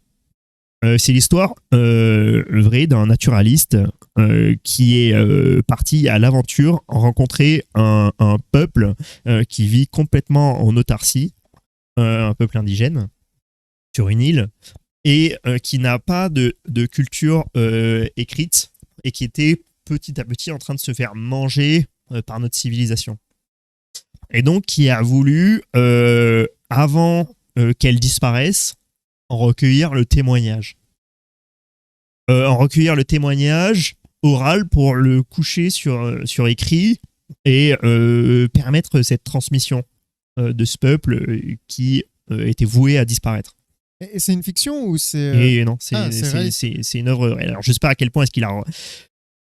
C'est l'histoire vraie d'un naturaliste qui est parti à l'aventure rencontrer un peuple qui vit complètement en autarcie, un peuple indigène, sur une île, et qui n'a pas de culture écrite, et qui était petit à petit en train de se faire manger par notre civilisation. Et donc qui a voulu, avant qu'elle disparaisse, en recueillir le témoignage. En recueillir le témoignage oral pour le coucher sur écrit et permettre cette transmission de ce peuple qui était voué à disparaître. Et c'est une fiction ou c'est. Et non, c'est réaliste. c'est une œuvre réelle. Alors, je sais pas à quel point est-ce qu'il a.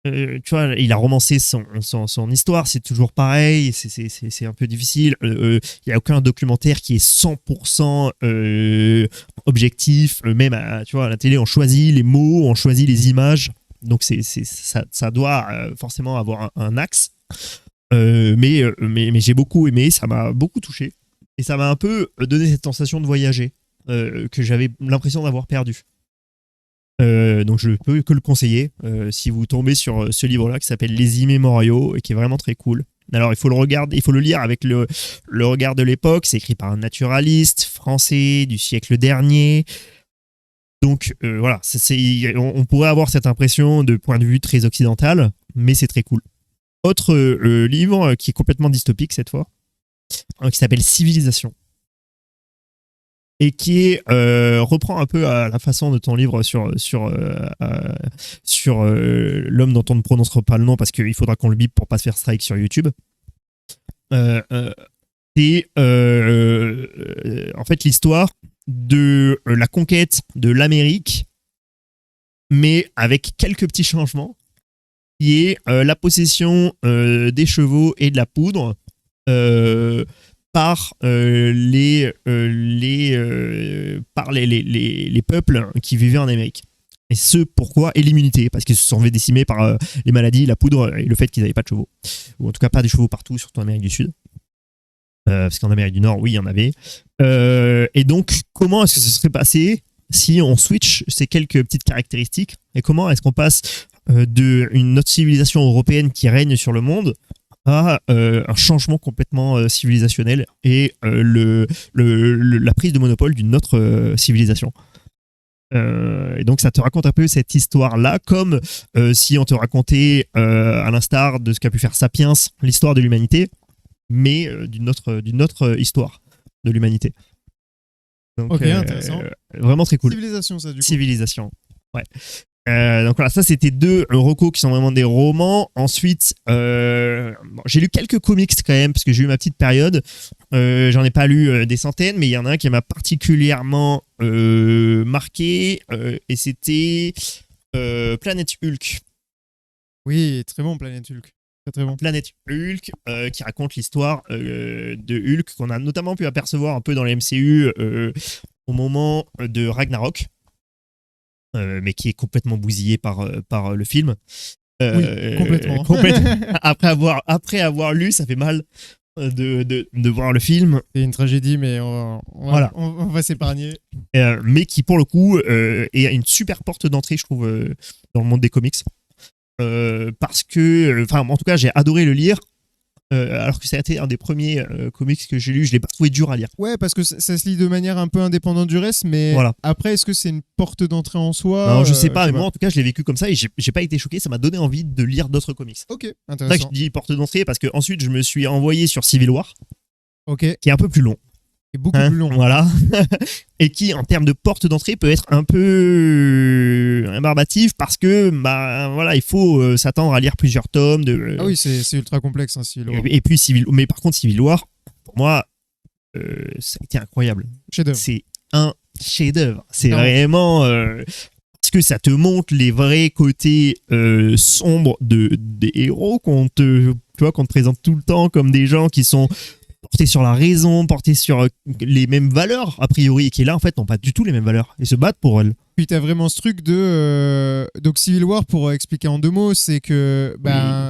Tu vois, il a romancé son histoire, c'est toujours pareil, c'est un peu difficile. Il n'y a aucun documentaire qui est 100% objectif. Même tu vois, à la télé, on choisit les mots, on choisit les images. Donc ça doit forcément avoir un axe. Mais j'ai beaucoup aimé, ça m'a beaucoup touché. Et ça m'a un peu donné cette sensation de voyager que j'avais l'impression d'avoir perdu. Donc je peux que le conseiller si vous tombez sur ce livre-là qui s'appelle Les Immémoriaux et qui est vraiment très cool. Alors il faut le regarder, il faut le lire avec le regard de l'époque. C'est écrit par un naturaliste français du siècle dernier. Donc voilà, on pourrait avoir cette impression de point de vue très occidental, mais c'est très cool. Autre livre qui est complètement dystopique cette fois, qui s'appelle Civilisation. Et qui reprend un peu à la façon de ton livre sur l'homme dont on ne prononcera pas le nom parce qu'il faudra qu'on le bip pour pas se faire strike sur YouTube. C'est en fait l'histoire de la conquête de l'Amérique, mais avec quelques petits changements, qui est la possession des chevaux et de la poudre par les peuples qui vivaient en Amérique. Et ce, pourquoi? Et l'immunité, parce qu'ils se sont fait décimer par les maladies, la poudre et le fait qu'ils n'avaient pas de chevaux. Ou en tout cas pas des chevaux partout, surtout en Amérique du Sud. Parce qu'en Amérique du Nord, oui, il y en avait. Et donc, comment est-ce que ce serait passé si on switch ces quelques petites caractéristiques? Et comment est-ce qu'on passe d'une autre civilisation européenne qui règne sur le monde à un changement complètement civilisationnel et la prise de monopole d'une autre civilisation. Et donc ça te raconte un peu cette histoire-là, comme si on te racontait, à l'instar de ce qu'a pu faire Sapiens, l'histoire de l'humanité, mais d'une autre histoire de l'humanité. Donc, ok, intéressant. Vraiment très cool. Civilisation, ça, du coup. Civilisation, ouais. Donc voilà, ça c'était deux recos qui sont vraiment des romans. Ensuite, j'ai lu quelques comics quand même, parce que j'ai eu ma petite période. J'en ai pas lu des centaines, mais il y en a un qui m'a particulièrement marqué, et c'était Planète Hulk. Oui, très bon, Planète Hulk. Très très bon. Planète Hulk, qui raconte l'histoire de Hulk, qu'on a notamment pu apercevoir un peu dans les MCU au moment de Ragnarok. Mais qui est complètement bousillé par le film. Oui, complètement. Après avoir lu, ça fait mal de voir le film. C'est une tragédie, mais Voilà. on va s'épargner. Mais qui, pour le coup, est une super porte d'entrée, je trouve, dans le monde des comics. Parce que, en tout cas, j'ai adoré le lire. Alors que ça a été un des premiers comics que j'ai lu, je l'ai pas trouvé dur à lire. Ouais, parce que ça se lit de manière un peu indépendante du reste, mais voilà. Après, est-ce que c'est une porte d'entrée en soi? Non, je sais pas, mais moi en tout cas, je l'ai vécu comme ça et j'ai pas été choqué, ça m'a donné envie de lire d'autres comics. Ok, C'est ça que intéressant. je dis porte d'entrée parce que ensuite je me suis envoyé sur Civil War, Ok, qui est un peu plus long. c'est beaucoup plus long. Voilà. Et qui, en termes de porte d'entrée, peut être un peu imbarbatif parce que, voilà, il faut s'attendre à lire plusieurs tomes. Ah oui, c'est ultra complexe, hein, Civil War. Et puis, mais par contre, Civil War, pour moi, ça a été incroyable. Chef-d'œuvre. C'est un chef-d'œuvre. C'est Non. vraiment. Parce que ça te montre les vrais côtés sombres des héros tu vois, qu'on te présente tout le temps comme des gens qui sont portés sur la raison, portés sur les mêmes valeurs, a priori, et qui là, en fait, n'ont pas du tout les mêmes valeurs, et se battent pour elles. Puis t'as vraiment ce truc de... Donc Civil War, pour expliquer en deux mots, c'est que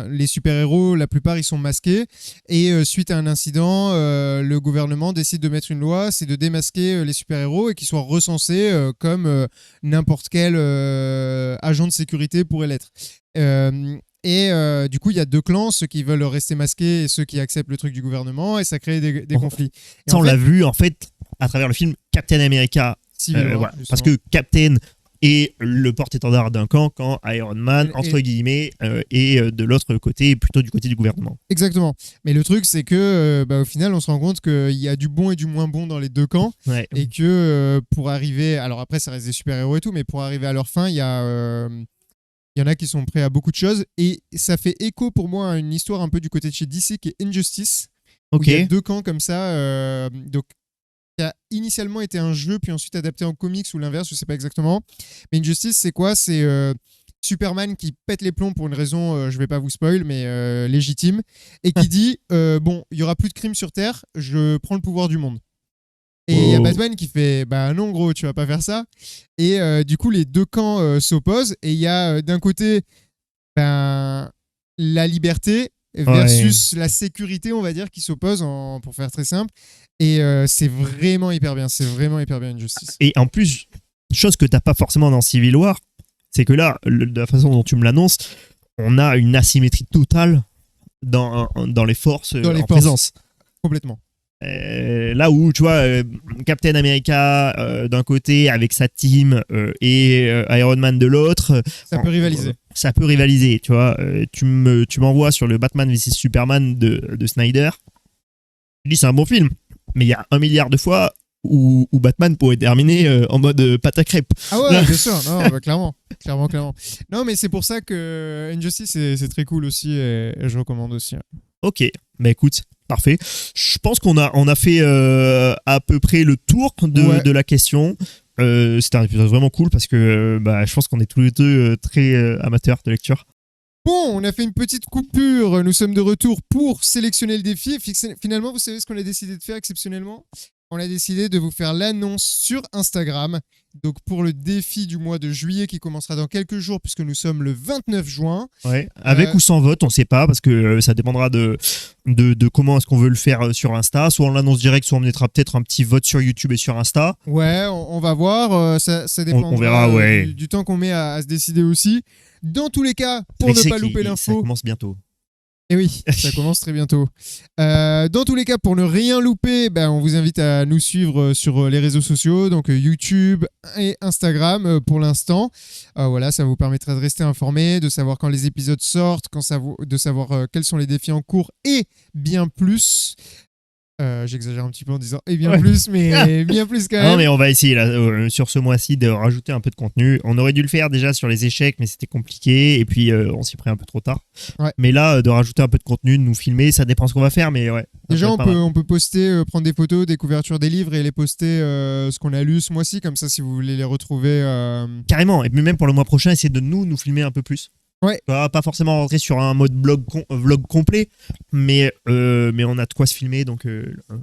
les super-héros, la plupart, ils sont masqués. Et suite à un incident, le gouvernement décide de mettre une loi, c'est de démasquer les super-héros et qu'ils soient recensés comme n'importe quel agent de sécurité pourrait l'être. Du coup, il y a deux clans, ceux qui veulent rester masqués et ceux qui acceptent le truc du gouvernement, et ça crée des conflits. Et Ça, en on fait, l'a vu, en fait, à travers le film Captain America. Civil War, Voilà. justement. Parce que Captain est le porte-étendard d'un camp, quand Iron Man, entre guillemets, est de l'autre côté, plutôt du côté du gouvernement. Exactement. Mais le truc, c'est que au final, on se rend compte qu'il y a du bon et du moins bon dans les deux camps. Ouais. Et que pour arriver. Alors après, ça reste des super-héros et tout, mais pour arriver à leur fin, il y en a qui sont prêts à beaucoup de choses. Et ça fait écho pour moi à une histoire un peu du côté de chez DC qui est Injustice. Où Ok. il y a deux camps comme ça. Donc qui a initialement été un jeu, puis ensuite adapté en comics ou l'inverse, je sais pas exactement. Mais Injustice, c'est quoi? C'est Superman qui pète les plombs pour une raison, je vais pas vous spoil, mais légitime, et qui dit bon, il y aura plus de crimes sur Terre, je prends le pouvoir du monde. Et il y a Batman qui fait bah non gros, tu vas pas faire ça. Et du coup, les deux camps s'opposent, et il y a d'un côté ben, la liberté versus la sécurité, on va dire, qui s'opposent, pour faire très simple. Et c'est vraiment hyper bien. C'est vraiment hyper bien Injustice. Et en plus, chose que t'as pas forcément dans Civil War, c'est que là, de la façon dont tu me l'annonces, on a une asymétrie totale dans les forces en présence. Complètement. Là où, tu vois, Captain America d'un côté avec sa team et Iron Man de l'autre. Ça peut rivaliser. Ça peut rivaliser, tu vois. Tu m'envoies sur le Batman vs Superman de Snyder. Je dis, c'est un bon film. Mais il y a 1 milliard de fois où Batman pourrait terminer en mode pâte à crêpes. Ah ouais, bien sûr. Non, bah, clairement. Non, mais c'est pour ça que Injustice, c'est très cool aussi et je recommande aussi. Ok, bah écoute, parfait. Je pense qu'on a fait à peu près le tour de la question. C'était un épisode vraiment cool parce que je pense qu'on est tous les deux très amateurs de lecture. Bon, on a fait une petite coupure. Nous sommes de retour pour sélectionner le défi. Finalement, vous savez ce qu'on a décidé de faire exceptionnellement? On a décidé de vous faire l'annonce sur Instagram. Donc pour le défi du mois de juillet qui commencera dans quelques jours puisque nous sommes le 29 juin. Ouais, avec ou sans vote, on ne sait pas parce que ça dépendra de comment est-ce qu'on veut le faire sur Insta. Soit on l'annonce direct, soit on mettra peut-être un petit vote sur YouTube et sur Insta. Ouais, on va voir. Ça dépendra on verra, ouais. du temps qu'on met à se décider aussi. Dans tous les cas, pour ne pas louper l'info... Ça commence bientôt. Et oui, ça commence très bientôt. Dans tous les cas, pour ne rien louper, on vous invite à nous suivre sur les réseaux sociaux, donc YouTube et Instagram pour l'instant. Voilà, ça vous permettra de rester informé, de savoir quand les épisodes sortent, de savoir quels sont les défis en cours et bien plus. J'exagère un petit peu en disant et bien plus, mais bien plus quand même. Non, mais on va essayer là, sur ce mois-ci de rajouter un peu de contenu. On aurait dû le faire déjà sur les échecs, mais c'était compliqué et puis on s'y prit un peu trop tard. Ouais. Mais là, de rajouter un peu de contenu, de nous filmer, ça dépend ce qu'on va faire, mais ouais. Déjà, on peut poster, prendre des photos, des couvertures des livres et les poster ce qu'on a lu ce mois-ci, comme ça, si vous voulez les retrouver. Carrément. Et puis même pour le mois prochain, essayer de nous filmer un peu plus. Ouais. Pas forcément rentrer sur un mode vlog complet, mais on a de quoi se filmer. Donc,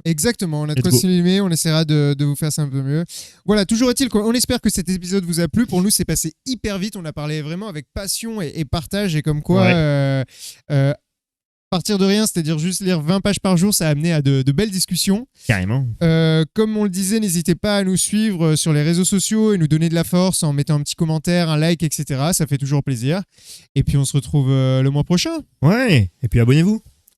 exactement, on a de quoi se filmer, on essaiera de vous faire ça un peu mieux. Voilà, toujours est-il qu'on espère que cet épisode vous a plu. Pour nous, c'est passé hyper vite, on a parlé vraiment avec passion et partage, et comme quoi... Ouais. Partir de rien, c'est-à-dire juste lire 20 pages par jour, ça a amené à de belles discussions. Carrément. Comme on le disait, n'hésitez pas à nous suivre sur les réseaux sociaux et nous donner de la force en mettant un petit commentaire, un like, etc. Ça fait toujours plaisir. Et puis on se retrouve le mois prochain. Ouais, et puis abonnez-vous.